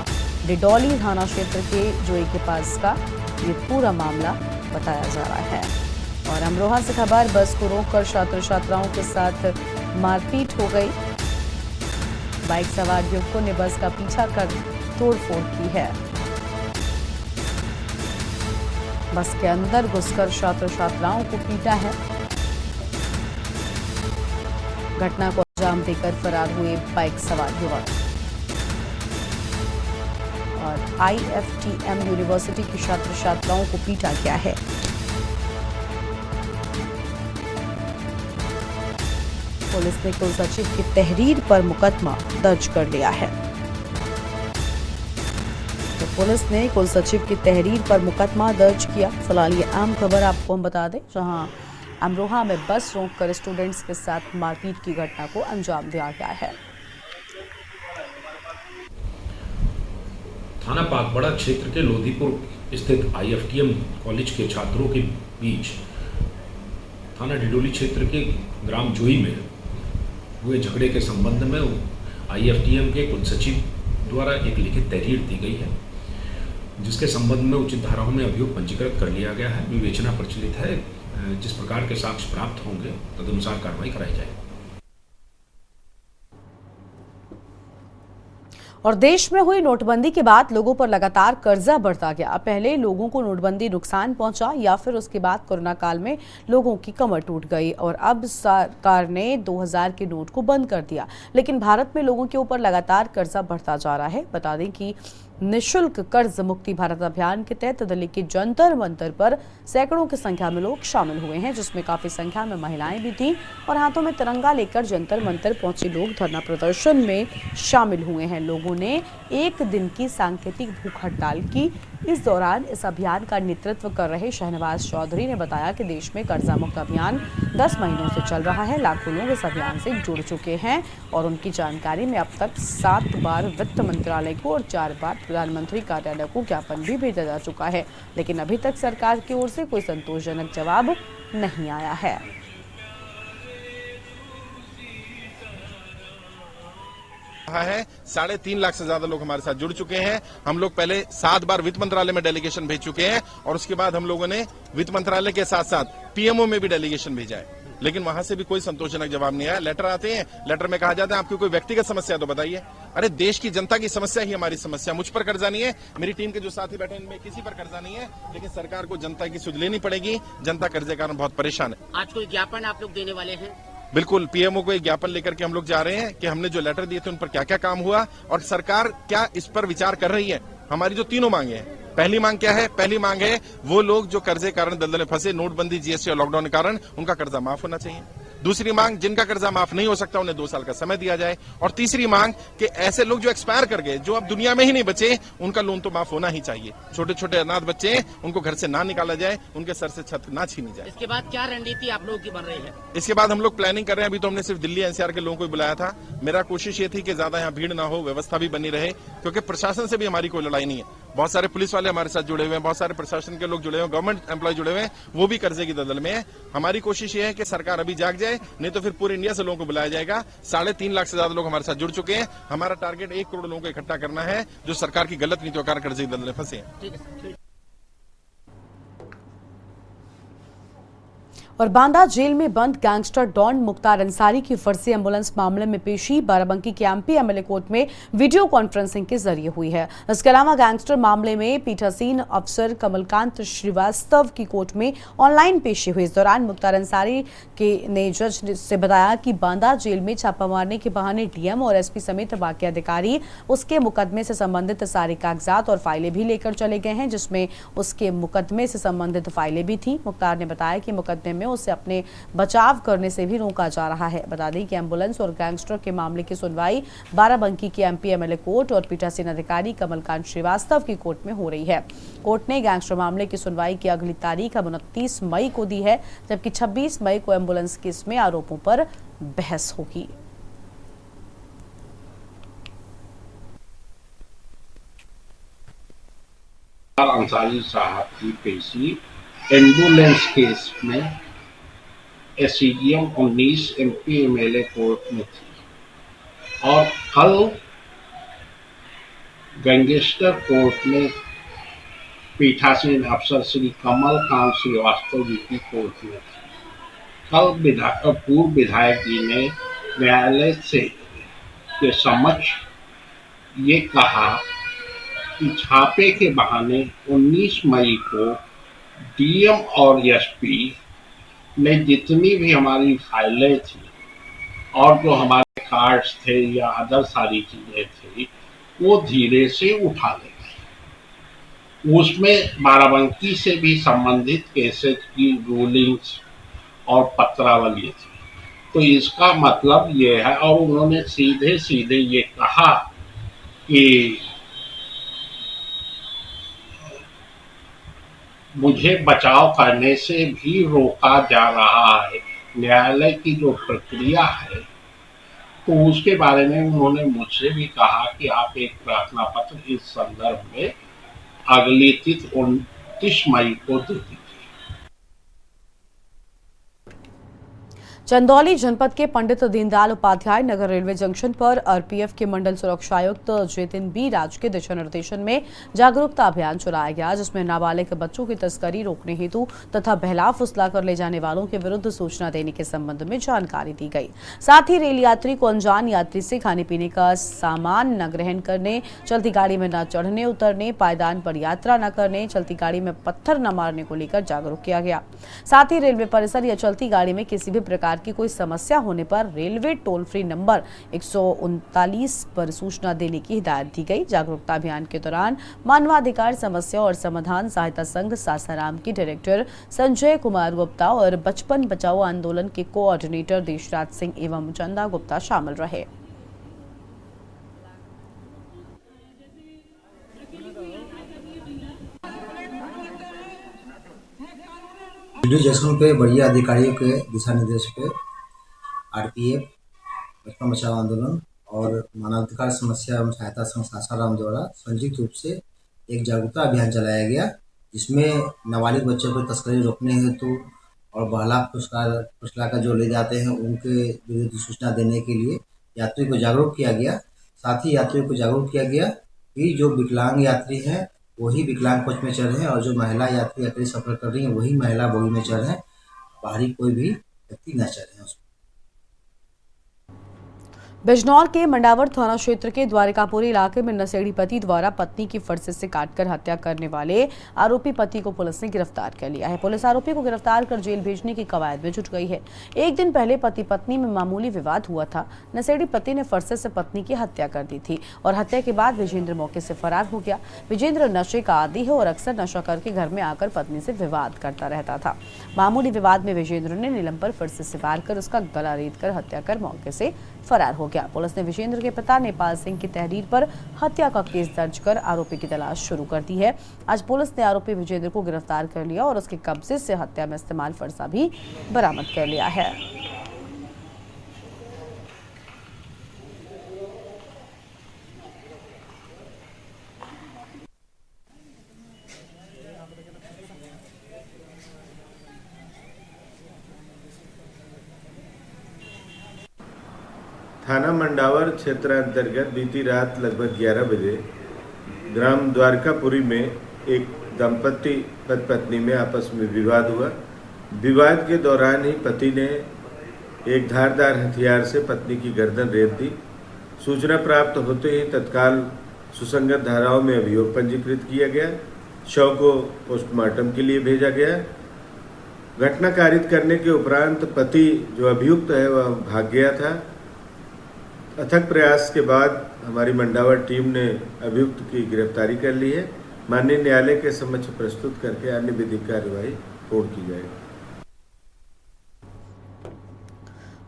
डिडौली थाना क्षेत्र के JE के पास का ये पूरा मामला बताया जा रहा है। और अमरोहा से खबर, बस को रोककर छात्र छात्राओं के साथ मारपीट हो गई। बाइक सवार युवकों ने बस का पीछा कर तोड़फोड़ की है। बस के अंदर घुसकर छात्र छात्राओं को पीटा है। घटना को अंजाम देकर फरार हुए बाइक सवार युवक। और IFTM यूनिवर्सिटी की छात्र छात्राओं को पीटा गया है। पुलिस ने कुलसचिव की तहरीर पर मुकदमा दर्ज कर लिया है। तो पुलिस ने कुलसचिव की तहरीर पर मुकदमा दर्ज किया। फिलहाल ये आम खबर आपको हम बता दें, जहां अमरोहा में बस रोककर स्टूडेंट्स के साथ मारपीट की घटना को अंजाम दिया गया है। थाना पाकबड़ा क्षेत्र के लोधीपुर स्थित IFTM कॉलेज के छात्रों के बीच थाना डिडोली क्षेत्र के ग्राम जोई में हुए झगड़े के संबंध में IFTM के कुलसचिव द्वारा एक लिखित तहरीर दी गई है, जिसके संबंध में उचित धाराओं में अभियोग पंजीकृत कर लिया गया है। विवेचना प्रचलित है। जिस प्रकार के साक्ष्य प्राप्त होंगे तदनुसार कार्रवाई कराई जाएगी। और देश में हुई नोटबंदी के बाद लोगों पर लगातार कर्जा बढ़ता गया। पहले लोगों को नोटबंदी नुकसान पहुंचा या फिर उसके बाद कोरोना काल में लोगों की कमर टूट गई और अब सरकार ने 2000 के नोट को बंद कर दिया। लेकिन भारत में लोगों के ऊपर लगातार कर्जा बढ़ता जा रहा है। बता दें कि निःशुल्क कर्ज मुक्ति भारत अभियान के तहत दिल्ली के जंतर मंतर पर सैकड़ों की संख्या में लोग शामिल हुए हैं, जिसमें काफी संख्या में महिलाएं भी थीं और हाथों में तिरंगा लेकर जंतर मंतर पहुंचे लोग धरना प्रदर्शन में शामिल हुए हैं। लोगों ने 1 दिन की सांकेतिक भूख हड़ताल की। इस दौरान इस अभियान का नेतृत्व कर रहे शहनवाज चौधरी ने बताया कि देश में कर्जा मुक्त अभियान 10 महीनों से चल रहा है। लाखों लोग इस अभियान से जुड़ चुके हैं और उनकी जानकारी में अब तक 7 बार वित्त मंत्रालय को और 4 बार प्रधानमंत्री कार्यालय को ज्ञापन भी भेजा जा चुका है, लेकिन अभी तक सरकार की ओर से कोई संतोषजनक जवाब नहीं आया है। है 3.5 लाख से ज्यादा लोग हमारे साथ जुड़ चुके हैं। हम लोग पहले 7 बार वित्त मंत्रालय में डेलीगेशन भेज चुके हैं और उसके बाद हम लोगों ने वित्त मंत्रालय के साथ साथ PMO में भी डेलीगेशन भेजा है, लेकिन वहां से भी कोई संतोषजनक जवाब नहीं आया। लेटर आते हैं, लेटर में कहा जाता है आपकी कोई व्यक्तिगत समस्या तो बताइए। अरे देश की जनता की समस्या ही हमारी समस्या। मुझ पर कर्जा नहीं है, मेरी टीम के जो साथी बैठे इनमें किसी पर कर्जा नहीं है, लेकिन सरकार को जनता की सुध लेनी पड़ेगी। जनता कर्जे के कारण बहुत परेशान है। आज कोई ज्ञापन आप लोग देने वाले हैं? बिल्कुल पीएमओ को एक ज्ञापन लेकर के हम लोग जा रहे हैं कि हमने जो लेटर दिए थे उन पर क्या क्या काम हुआ और सरकार क्या इस पर विचार कर रही है। हमारी जो तीनों मांगे हैं, पहली मांग क्या है? पहली मांग है वो लोग जो कर्जे कारण दलदल में फंसे, नोटबंदी, जीएसटी और लॉकडाउन के कारण उनका कर्जा माफ होना चाहिए। दूसरी मांग, जिनका कर्जा माफ नहीं हो सकता उन्हें 2 साल का समय दिया जाए। और तीसरी मांग कि ऐसे लोग जो एक्सपायर कर गए, जो अब दुनिया में ही नहीं बचे, उनका लोन तो माफ होना ही चाहिए। छोटे छोटे अनाथ बच्चे हैं, उनको घर से ना निकाला जाए, उनके सर से छत ना छीनी जाए। इसके बाद क्या रणनीति आप लोगों की बन रही है? इसके बाद हम लोग प्लानिंग कर रहे हैं। अभी तो हमने सिर्फ दिल्ली एनसीआर के लोगों को ही बुलाया था। मेरा कोशिश ये थी कि ज्यादा यहाँ भीड़ ना हो, व्यवस्था भी बनी रहे, क्योंकि प्रशासन से भी हमारी कोई लड़ाई नहीं है। बहुत सारे पुलिस वाले हमारे साथ जुड़े हुए हैं, बहुत सारे प्रशासन के लोग जुड़े हुए हैं, गवर्नमेंट एम्प्लॉय जुड़े हुए हैं, वो भी कर्जे की दलदल में है। हमारी कोशिश ये है कि सरकार अभी जाग जाए, नहीं तो फिर पूरे इंडिया से लोगों को बुलाया जाएगा। 3.5 लाख से ज्यादा लोग हमारे साथ जुड़ चुके हैं। हमारा टारगेट 1 करोड़ लोगों को इकट्ठा करना है जो सरकार की गलत नीतियों के कारण कर्जे की दलदल में फंसे हैं। और बांदा जेल में बंद गैंगस्टर डॉन मुख्तार अंसारी की फर्जी एम्बुलेंस मामले में पेशी बाराबंकी के एमपी एमएलए कोर्ट में वीडियो कॉन्फ्रेंसिंग के जरिए हुई है। इसके अलावा गैंगस्टर मामले में पीठासीन अफसर कमलकांत श्रीवास्तव की कोर्ट में ऑनलाइन पेशी हुई। इस दौरान मुख्तार अंसारी ने जज से बताया कि बांदा जेल में छापा मारने के बहाने डीएम और एसपी समेत बाकी अधिकारी उसके मुकदमे से संबंधित सारे कागजात और फाइलें भी लेकर चले गए हैं, जिसमें उसके मुकदमे से संबंधित फाइलें भी थी। मुख्तार ने बताया कि मुकदमे में उसे अपने बचाव करने से भी रोका जा रहा है। बता दें कि एम्बुलेंस और गैंगस्टर के मामले की सुनवाई बाराबंकी की एमपी एमएलए कोर्ट और पीठासीन अधिकारी कमलकांत श्रीवास्तव की कोर्ट में हो रही है। कोर्ट ने गैंगस्टर मामले की सुनवाई की अगली तारीख अब 29 मई को दी है, जबकि 26 मई को एम्बुलेंस केस में आरोपों पर बहस होगी। अंसारी साहब की पेशी एम्बुलेंस केस में एससीजीएम 19 एमपी एमएलए कोर्ट में थी और कल गैंगस्टर कोर्ट में पीठासीन अफसर श्री कमलकांत श्रीवास्तव जी की कोर्ट में थी। कल पूर्व विधायक जी ने न्यायालय से के समक्ष ये कहा कि छापे के बहाने 19 मई को डीएम और एसपी ने जितनी भी हमारी फाइलें थी और जो हमारे कार्ड्स थे या अदर सारी चीजें थी वो धीरे से उठा ले गए। उसमें बाराबंकी से भी संबंधित केसेस की रूलिंग्स और पत्रावली थी। तो इसका मतलब ये है, और उन्होंने सीधे सीधे ये कहा कि मुझे बचाव करने से भी रोका जा रहा है। न्यायालय की जो प्रक्रिया है तो उसके बारे में उन्होंने मुझसे भी कहा कि आप एक प्रार्थना पत्र इस संदर्भ में अगली तिथि 29 मई को दे दीजिए। चंदौली जनपद के पंडित दीनदयाल उपाध्याय नगर रेलवे जंक्शन पर आरपीएफ के मंडल सुरक्षा आयुक्त जतिन बी राज के दिशा निर्देशन में जागरूकता अभियान चलाया गया, जिसमें नाबालिग बच्चों की तस्करी रोकने हेतु तथा बहला फुसला कर ले जाने वालों के विरुद्ध सूचना देने के संबंध में जानकारी दी गई। साथ ही रेल यात्री को अनजान यात्री से खाने पीने का सामान न ग्रहण करने, चलती गाड़ी में न चढ़ने उतरने, पायदान पर यात्रा न करने, चलती गाड़ी में पत्थर न मारने को लेकर जागरूक किया गया। साथ ही रेलवे परिसर या चलती गाड़ी में किसी भी प्रकार की कोई समस्या होने पर रेलवे टोल फ्री नंबर 139 पर सूचना देने की हिदायत दी गई। जागरूकता अभियान के दौरान मानवाधिकार समस्या और समाधान सहायता संघ सासाराम के डायरेक्टर संजय कुमार गुप्ता और बचपन बचाओ आंदोलन के कोऑर्डिनेटर देशराज सिंह एवं चंदा गुप्ता शामिल रहे। वीडियो जंक्शन पे बढ़िया अधिकारियों के दिशा निर्देश पे आरपीएफ, बचपन बचाओ आंदोलन और मानवाधिकार समस्या एवं सहायता संघ सासाराम द्वारा संयुक्त रूप से एक जागरूकता अभियान चलाया गया, जिसमें नाबालिग बच्चों को तस्करी रोकने हेतु और बहला फुसला कर जो ले जाते हैं उनके विरुद्ध सूचना देने के लिए यात्री को जागरूक किया गया। साथ ही यात्रियों को जागरूक किया गया कि जो विकलांग यात्री हैं वही विकलांग कोच में चढ़ हैं और जो महिला यात्री अकेले सफर कर रही हैं वही महिला बोगी में चढ़ हैं, बाहरी कोई भी व्यक्ति न चढ़े। बिजनौर के मंडावर थाना क्षेत्र के द्वारिकापुरी इलाके में नशेड़ी पति द्वारा पत्नी की फरसे से काटकर हत्या करने वाले आरोपी पति को पुलिस ने गिरफ्तार कर लिया है। पुलिस आरोपी को गिरफ्तार कर जेल भेजने की कवायद में जुट गई है। एक दिन पहले पति पत्नी में मामूली विवाद हुआ था। नशेड़ी पति ने फरसे से पत्नी की हत्या कर दी थी और हत्या के बाद विजेंद्र मौके से फरार हो गया। विजेंद्र नशे का आदी है और अक्सर नशा करके घर में आकर पत्नी से विवाद करता रहता था। मामूली विवाद में विजेंद्र ने नीलम पर फरसे से वार कर उसका गला रेत कर हत्या कर मौके से फरार हो गया। पुलिस ने विजेंद्र के पिता नेपाल सिंह की तहरीर पर हत्या का केस दर्ज कर आरोपी की तलाश शुरू कर दी है। आज पुलिस ने आरोपी विजेंद्र को गिरफ्तार कर लिया और उसके कब्जे से हत्या में इस्तेमाल फरसा भी बरामद कर लिया है। थाना मंडावर क्षेत्र अंतर्गत बीती रात लगभग 11 बजे ग्राम द्वारकापुरी में एक दंपति पति पत्नी में आपस में विवाद हुआ। विवाद के दौरान ही पति ने एक धारदार हथियार से पत्नी की गर्दन रेत दी। सूचना प्राप्त होते ही तत्काल सुसंगत धाराओं में अभियोग पंजीकृत किया गया। शव को पोस्टमार्टम के लिए भेजा गया। घटना कारित करने के उपरांत पति जो अभियुक्त है वह भाग गया था। अथक प्रयास के बाद हमारी मंडावर टीम ने अभियुक्त की गिरफ्तारी कर ली है। माननीय न्यायालय के समक्ष प्रस्तुत करके अन्य विधिक कार्यवाही पूर्ण की जाएगी।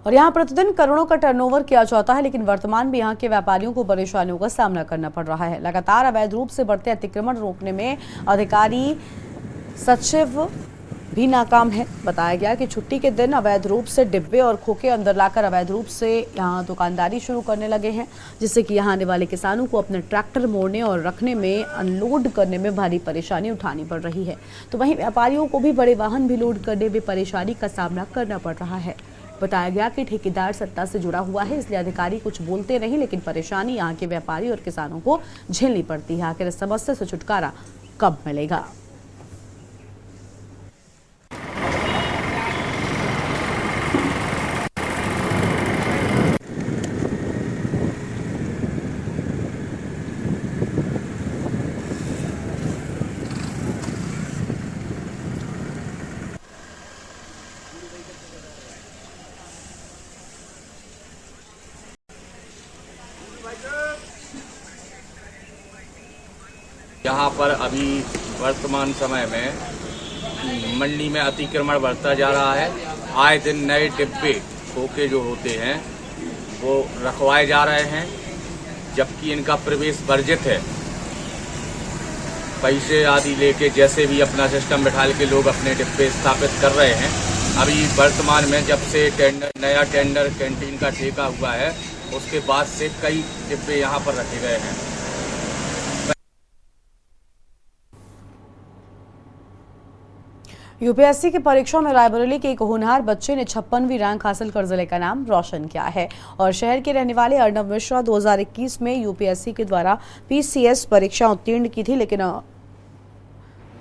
और यहाँ प्रतिदिन करोड़ों का टर्नओवर किया जाता है, लेकिन वर्तमान में यहाँ के व्यापारियों को परेशानियों का सामना करना पड़ रहा है। लगातार अवैध रूप से बढ़ते अतिक्रमण रोकने में अधिकारी सचिव भी नाकाम है। बताया गया कि छुट्टी के दिन अवैध रूप से डिब्बे और खोखे अंदर लाकर अवैध रूप से यहाँ दुकानदारी शुरू करने लगे हैं, जिससे कि यहाँ आने वाले किसानों को अपने ट्रैक्टर मोड़ने और रखने में, अनलोड करने में भारी परेशानी उठानी पड़ रही है। तो वहीं व्यापारियों को भी बड़े वाहन भी लोड करने में परेशानी का सामना करना पड़ रहा है। बताया गया कि ठेकेदार सत्ता से जुड़ा हुआ है, इसलिए अधिकारी कुछ बोलते नहीं, लेकिन परेशानी यहाँ के व्यापारी और किसानों को झेलनी पड़ती है। आखिर इस समस्या से छुटकारा कब मिलेगा? यहाँ पर अभी वर्तमान समय में मंडी में अतिक्रमण बढ़ता जा रहा है। आए दिन नए डिब्बे खोखे जो होते हैं वो रखवाए जा रहे हैं, जबकि इनका प्रवेश वर्जित है। पैसे आदि लेके जैसे भी अपना सिस्टम बैठा के लोग अपने डिब्बे स्थापित कर रहे हैं। अभी वर्तमान में जब से नया टेंडर कैंटीन का ठेका हुआ है, उसके बाद से कई डिब्बे यहाँ पर रखे गए हैं। यूपीएससी की परीक्षा में रायबरेली के एक होनहार बच्चे ने 56वीं रैंक हासिल कर जिले का नाम रोशन किया है और शहर के रहने वाले अर्नव मिश्रा 2021 में यूपीएससी के द्वारा पीसीएस परीक्षा उत्तीर्ण की थी, लेकिन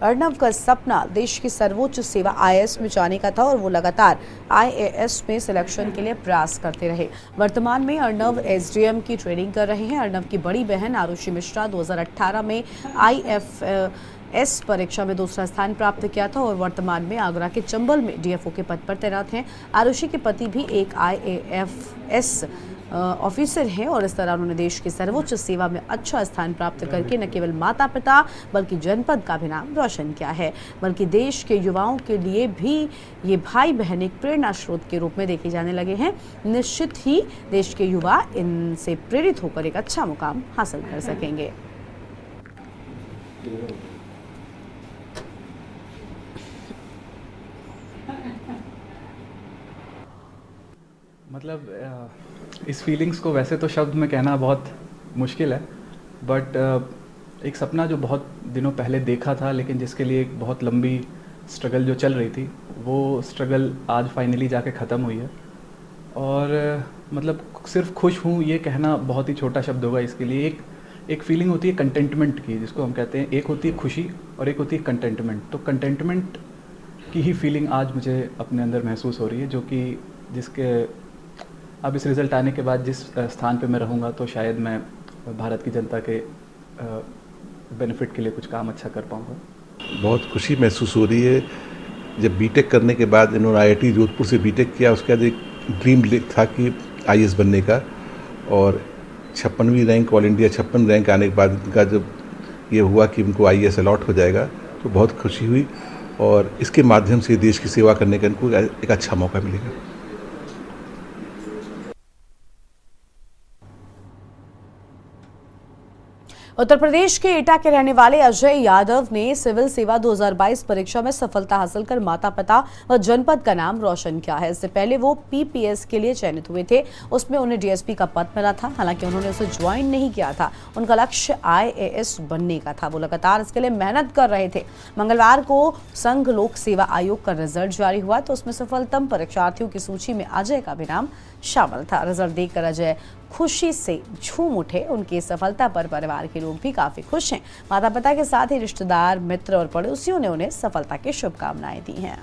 अर्नव का सपना देश की सर्वोच्च सेवा आईएएस में जाने का था और वो लगातार आईएएस में सिलेक्शन के लिए प्रयास करते रहे। वर्तमान में अर्नव एसडीएम की ट्रेनिंग कर रहे हैं। अर्नव की बड़ी बहन आरुषि मिश्रा 2018 में आईएफएस परीक्षा में दूसरा स्थान प्राप्त किया था और वर्तमान में आगरा के चंबल में डीएफओ के पद पर तैनात हैं। आरुषि के पति भी एक आईएफएस ऑफिसर हैं और इस तरह उन्होंने देश की सर्वोच्च सेवा में अच्छा स्थान प्राप्त करके न केवल माता पिता बल्कि जनपद का भी नाम रोशन किया है, बल्कि देश के युवाओं के लिए भी ये भाई बहन एक प्रेरणा स्रोत के रूप में देखे जाने लगे हैं। निश्चित ही देश के युवा इनसे प्रेरित होकर एक अच्छा मुकाम हासिल कर सकेंगे। मतलब इस फीलिंग्स को वैसे तो शब्द में कहना बहुत मुश्किल है, बट एक सपना जो बहुत दिनों पहले देखा था, लेकिन जिसके लिए एक बहुत लंबी स्ट्रगल जो चल रही थी, वो स्ट्रगल आज फाइनली जाके ख़त्म हुई है। और मतलब सिर्फ खुश हूँ ये कहना बहुत ही छोटा शब्द होगा इसके लिए। एक फीलिंग होती है कंटेंटमेंट की, जिसको हम कहते हैं, एक होती है खुशी और एक होती है कंटेंटमेंट। तो कंटेंटमेंट की ही फीलिंग आज मुझे अपने अंदर महसूस हो रही है, जो कि अब इस रिज़ल्ट आने के बाद जिस स्थान पे मैं रहूँगा तो शायद मैं भारत की जनता के बेनिफिट के लिए कुछ काम अच्छा कर पाऊँगा। बहुत खुशी महसूस हो रही है। जब बीटेक करने के बाद इन्होंने आईआईटी जोधपुर से बीटेक किया, उसके बाद एक ड्रीम था कि आईएएस बनने का, और 56वीं रैंक, ऑल इंडिया 56 रैंक आने के बाद इनका जब ये हुआ कि उनको आईएएस अलॉट हो जाएगा तो बहुत खुशी हुई, और इसके माध्यम से देश की सेवा करने का इनको एक अच्छा मौका मिलेगा। उत्तर प्रदेश के एटा के रहने वाले अजय यादव ने सिविल सेवा 2022 परीक्षा में सफलता हासिल कर माता पिता व जनपद का नाम रोशन किया है। इससे पहले वो पीपीएस के लिए चयनित हुए थे, उसमें उन्हें डीएसपी का पद मिला था। हालांकि उन्होंने उसे ज्वाइन नहीं किया था, उनका लक्ष्य आईएएस बनने का था। वो लगातार इसके लिए मेहनत कर रहे थे। मंगलवार को संघ लोक सेवा आयोग का रिजल्ट जारी हुआ तो उसमें सफलतम परीक्षार्थियों की सूची में अजय का भी नाम शामिल था। रिजल्ट देखकर अजय खुशी से झूम उठे। उनकी सफलता पर परिवार के लोग भी काफी खुश हैं। माता पिता के साथ ही रिश्तेदार, मित्र और पड़ोसियों ने उन्हें सफलता की शुभकामनाएं दी हैं।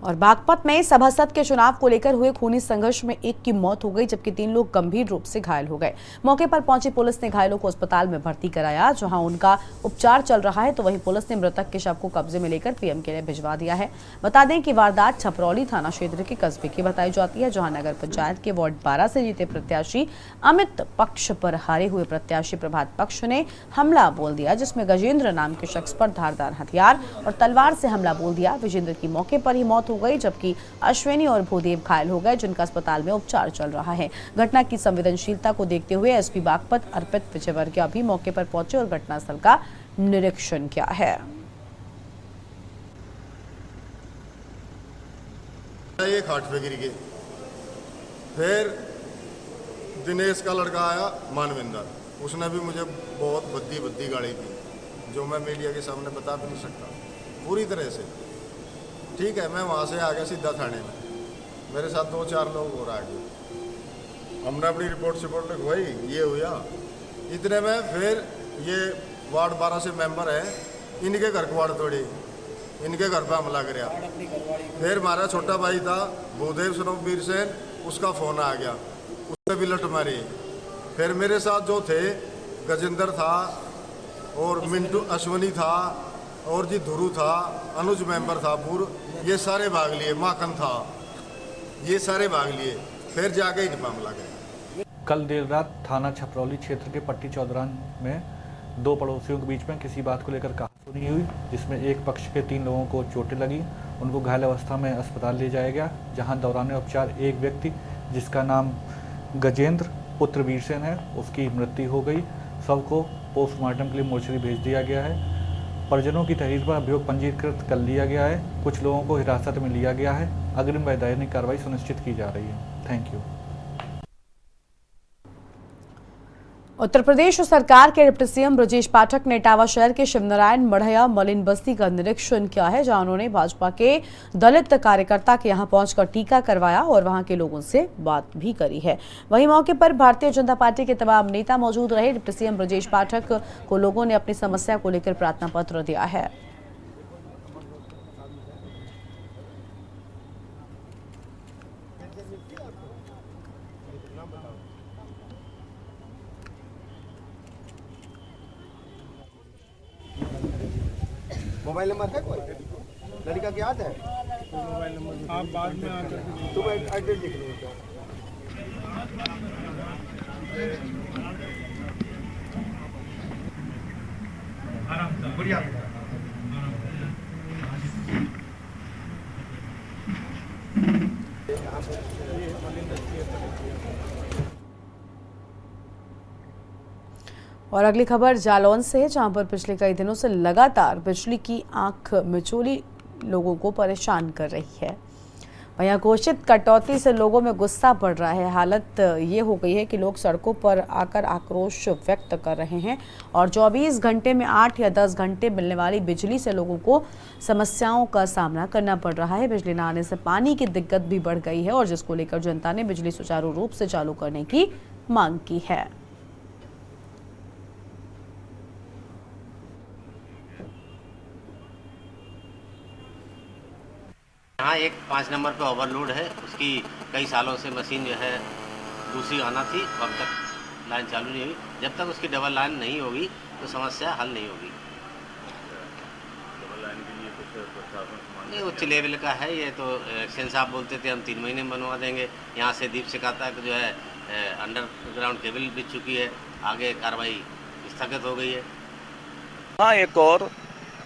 और बागपत में सभासद के चुनाव को लेकर हुए खूनी संघर्ष में एक की मौत हो गई, जबकि 3 लोग गंभीर रूप से घायल हो गए। मौके पर पहुंची पुलिस ने घायलों को अस्पताल में भर्ती कराया, जहां उनका उपचार चल रहा है। तो वहीं पुलिस ने मृतक के शव को कब्जे में लेकर पीएम के लिए भिजवा दिया है। बता दें कि वारदात छपरौली थाना क्षेत्र के कस्बे की बताई जाती है, जहां नगर पंचायत के वार्ड 12 से जीते प्रत्याशी अमित पक्ष पर हारे हुए प्रत्याशी प्रभात पक्ष ने हमला बोल दिया, जिसमें गजेंद्र नाम के शख्स पर धारदार हथियार और तलवार से हमला बोल दिया। विजेंद्र की मौके पर ही मौत हो गई, जबकि अश्विनी और भूदेव घायल हो गए, जिनका अस्पताल में उपचार चल रहा है। घटना की संवेदनशीलता को देखते हुए एसपी बागपत अर्पित विजयवर्गीय भी मौके पर पहुंचे और घटनास्थल का निरीक्षण किया है। एक हाथ पे गिर गए, फिर दिनेश का लड़का आया मानविंदर, उसने भी मुझे बहुत भद्दी गाली दी, जो मैं मीडिया के सामने बता भी नहीं सकता पूरी तरह से। ठीक है, मैं वहाँ से आ गया सीधा थाने में, मेरे साथ 2-4 लोग और आ गए। हमने अपनी रिपोर्ट लिखवाई, ये हुआ। इतने में फिर ये वार्ड 12 से मेंबर है, इनके घर कुआड़ तोड़ी, इनके घर पे हमला कराया। फिर हमारा छोटा भाई था भूदेव स्वरूप वीर सेन, उसका फ़ोन आ गया, उसने भी लट मारी। फिर मेरे साथ जो थे गजेंद्र था और मिंटू अश्वनी था और जी धुरू था, अनुज मेंबर था पूर्व, ये सारे भाग लिए, माखन था, ये सारे भाग लिए। फिर जाके इन मामला गया। कल देर रात थाना छपरौली क्षेत्र के पट्टी चौधरान में 2 पड़ोसियों के बीच में किसी बात को लेकर कहासुनी हुई, जिसमें एक पक्ष के 3 लोगों को चोटें लगी। उनको घायल अवस्था में अस्पताल ले जाया गया, जहां दौरान उपचार एक व्यक्ति जिसका नाम गजेंद्र पुत्र वीरसेन है, उसकी मृत्यु हो गई। शव को पोस्टमार्टम के लिए मोर्चरी भेज दिया गया है। परिजनों की तहरीर पर अभियोग पंजीकृत कर लिया गया है। कुछ लोगों को हिरासत में लिया गया है। अग्रिम वैधानिक कार्रवाई सुनिश्चित की जा रही है। Thank you. उत्तर प्रदेश सरकार के डिप्टी सीएम ब्रजेश पाठक ने इटावा शहर के शिवनारायण मढ़या मलिन बस्ती का निरीक्षण किया है, जहां उन्होंने भाजपा के दलित कार्यकर्ता के यहां पहुंचकर टीका करवाया और वहां के लोगों से बात भी करी है। वहीं मौके पर भारतीय जनता पार्टी के तमाम नेता मौजूद रहे। डिप्टी सीएम ब्रजेश पाठक को लोगों ने अपनी समस्या को लेकर प्रार्थना पत्र दिया है। मोबाइल नंबर है कोई लड़का क्या याद है? मोबाइल नंबर आप बाद में आकर तुम एड्रेस लिख लो। बढ़िया। और अगली खबर जालौन से है, जहां पर पिछले कई दिनों से लगातार बिजली की आंख मिचौली लोगों को परेशान कर रही है। वहीं घोषित कटौती से लोगों में गुस्सा बढ़ रहा है। हालत ये हो गई है कि लोग सड़कों पर आकर आक्रोश व्यक्त कर रहे हैं और 24 घंटे में 8 या 10 घंटे मिलने वाली बिजली से लोगों को समस्याओं का सामना करना पड़ रहा है। बिजली न आने से पानी की दिक्कत भी बढ़ गई है और जिसको लेकर जनता ने बिजली सुचारू रूप से चालू करने की मांग की है। यहाँ एक 5 नंबर पे ओवरलोड है, उसकी कई सालों से मशीन जो है दूसरी आना थी, अब तक लाइन चालू नहीं हुई। जब तक उसकी डबल लाइन नहीं होगी तो समस्या हल नहीं होगी। डबल लाइन के लिए कुछ नहीं उच्च लेवल का है ये, तो एक्शन साहब बोलते थे हम 3 महीने में बनवा देंगे। यहाँ से दीप सिकाता जो है अंडरग्राउंड केबल बिछ चुकी है, आगे कार्रवाई स्थगित हो गई है। हाँ, एक और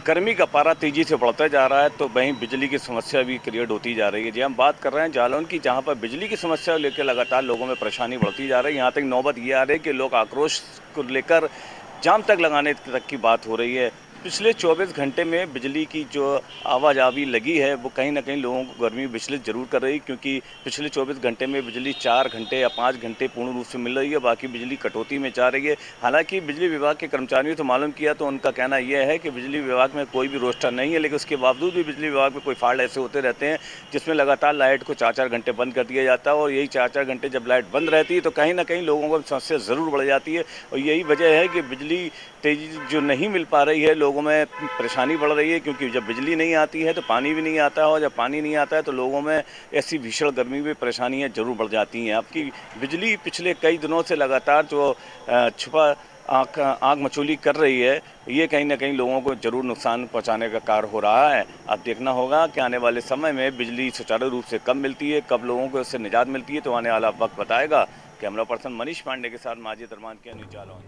गर्मी का पारा तेजी से बढ़ता जा रहा है तो वहीं बिजली की समस्या भी क्रिएट होती जा रही है। जी हम बात कर रहे हैं जालौन की, जहां पर बिजली की समस्या को लेकर लगातार लोगों में परेशानी बढ़ती जा रही है। यहां तक नौबत ये आ रही है कि लोग आक्रोश को लेकर जाम तक लगाने तक की बात हो रही है। पिछले 24 घंटे में बिजली की जो आवाजावी लगी है वो कहीं ना कहीं लोगों को गर्मी विचलित जरूर कर रही है, क्योंकि पिछले 24 घंटे में बिजली 4 घंटे या 5 घंटे पूर्ण रूप से मिल रही है, बाकी बिजली कटौती में जा रही है। हालांकि बिजली विभाग के कर्मचारियों से मालूम किया तो उनका कहना यह है कि बिजली विभाग में कोई भी रोस्टर नहीं है, लेकिन उसके बावजूद भी बिजली विभाग में कोई फॉल्ट ऐसे होते रहते हैं जिसमें लगातार लाइट को 4-4 घंटे बंद कर दिया जाता है और यही 4-4 घंटे जब लाइट बंद रहती है तो कहीं ना कहीं लोगों को समस्या ज़रूर बढ़ जाती है। और यही वजह है कि बिजली तेजी जो नहीं मिल पा रही है, लोगों में परेशानी बढ़ रही है, क्योंकि जब बिजली नहीं आती है तो पानी भी नहीं आता है और जब पानी नहीं आता है तो लोगों में ऐसी भीषण गर्मी में परेशानियां जरूर बढ़ जाती हैं। आपकी बिजली पिछले कई दिनों से लगातार जो छुपा आग मचोली कर रही है, ये कहीं ना कहीं लोगों को जरूर नुकसान पहुंचाने का कार्य हो रहा है। अब देखना होगा कि आने वाले समय में बिजली सुचारू रूप से कब मिलती है, कब लोगों को इससे निजात मिलती है, तो आने वाला वक्त बताएगा। कैमरा पर्सन मनीष पांडे के साथ माजिद अरमान के न्यूज़ जालौन।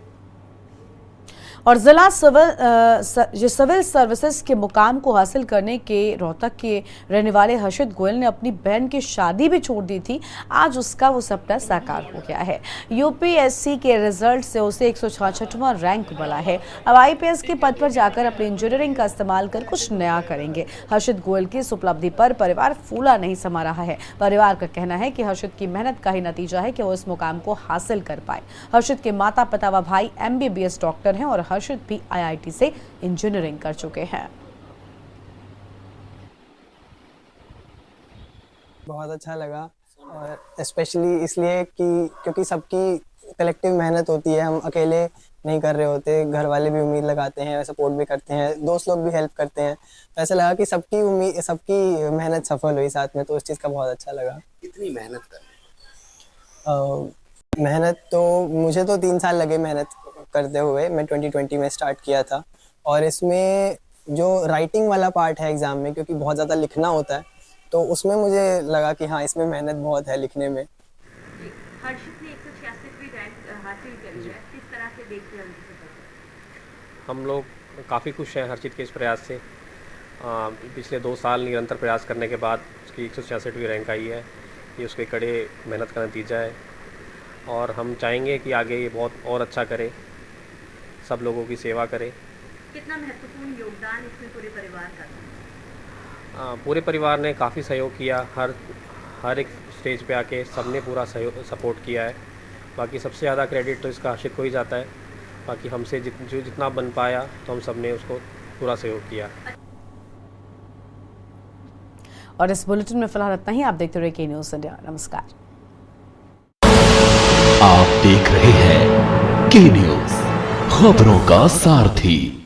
और जिला सिविल सर्विसेज के मुकाम को हासिल करने के रोहतक के रहने वाले हर्षित गोयल ने अपनी बहन की शादी भी छोड़ दी थी। आज उसका वो सपना साकार हो गया है। यूपीएससी के रिजल्ट से उसे 166वां रैंक मिला है। अब आईपीएस के पद पर जाकर अपनी इंजीनियरिंग का इस्तेमाल कर कुछ नया करेंगे। हर्षित गोयल की इस उपलब्धि पर परिवार फूला नहीं समा रहा है। परिवार का कहना है कि हर्षित की मेहनत का ही नतीजा है कि वो इस मुकाम को हासिल कर पाए। हर्षित के माता पिता व भाई MBBS डॉक्टर हैं और हर्षित भी IIT से इंजीनियरिंग कर चुके हैं। बहुत अच्छा लगा और स्पेशली इसलिए कि क्योंकि सबकी कलेक्टिव मेहनत होती है, हम अकेले नहीं कर रहे होते, घर वाले भी उम्मीद लगाते हैं, सपोर्ट भी करते हैं, दोस्त लोग भी हेल्प करते हैं, तो ऐसा लगा कि सबकी उम्मीद, सबकी मेहनत सफल हुई साथ में, तो उस चीज़ का बहुत अच्छा लगा। कितनी मेहनत कर मेहनत तो मुझे तो 3 साल लगे मेहनत करते हुए। मैं 2020 में स्टार्ट किया था और इसमें जो राइटिंग वाला पार्ट है एग्ज़ाम में, क्योंकि बहुत ज़्यादा लिखना होता है, तो उसमें मुझे लगा कि हाँ इसमें मेहनत बहुत है लिखने में। हर्षित ने 166वीं रैंक हासिल करी है, किस तरह से देखते हैं? हम लोग काफ़ी खुश हैं हर्षित के इस प्रयास से। पिछले 2 साल निरंतर प्रयास करने के बाद उसकी 166वीं रैंक आई है। ये उसके कड़े मेहनत का नतीजा है और हम चाहेंगे कि आगे ये बहुत और अच्छा करे, सब लोगों की सेवा करे। कितना महत्वपूर्ण योगदान इसमें पूरे परिवार का? पूरे परिवार ने काफ़ी सहयोग किया। हर एक स्टेज पे आके सबने पूरा सपोर्ट किया है। बाकी सबसे ज़्यादा क्रेडिट तो इसका हर्षित को ही जाता है। बाकी हमसे जितना बन पाया तो हम सब ने उसको पूरा सहयोग किया। और इस बुलेटिन में फिलहाल इतना ही। आप देखते रहिए के न्यूज़ इंडिया। नमस्कार। आप देख रहे हैं के न्यूज़, खबरों का सारथी।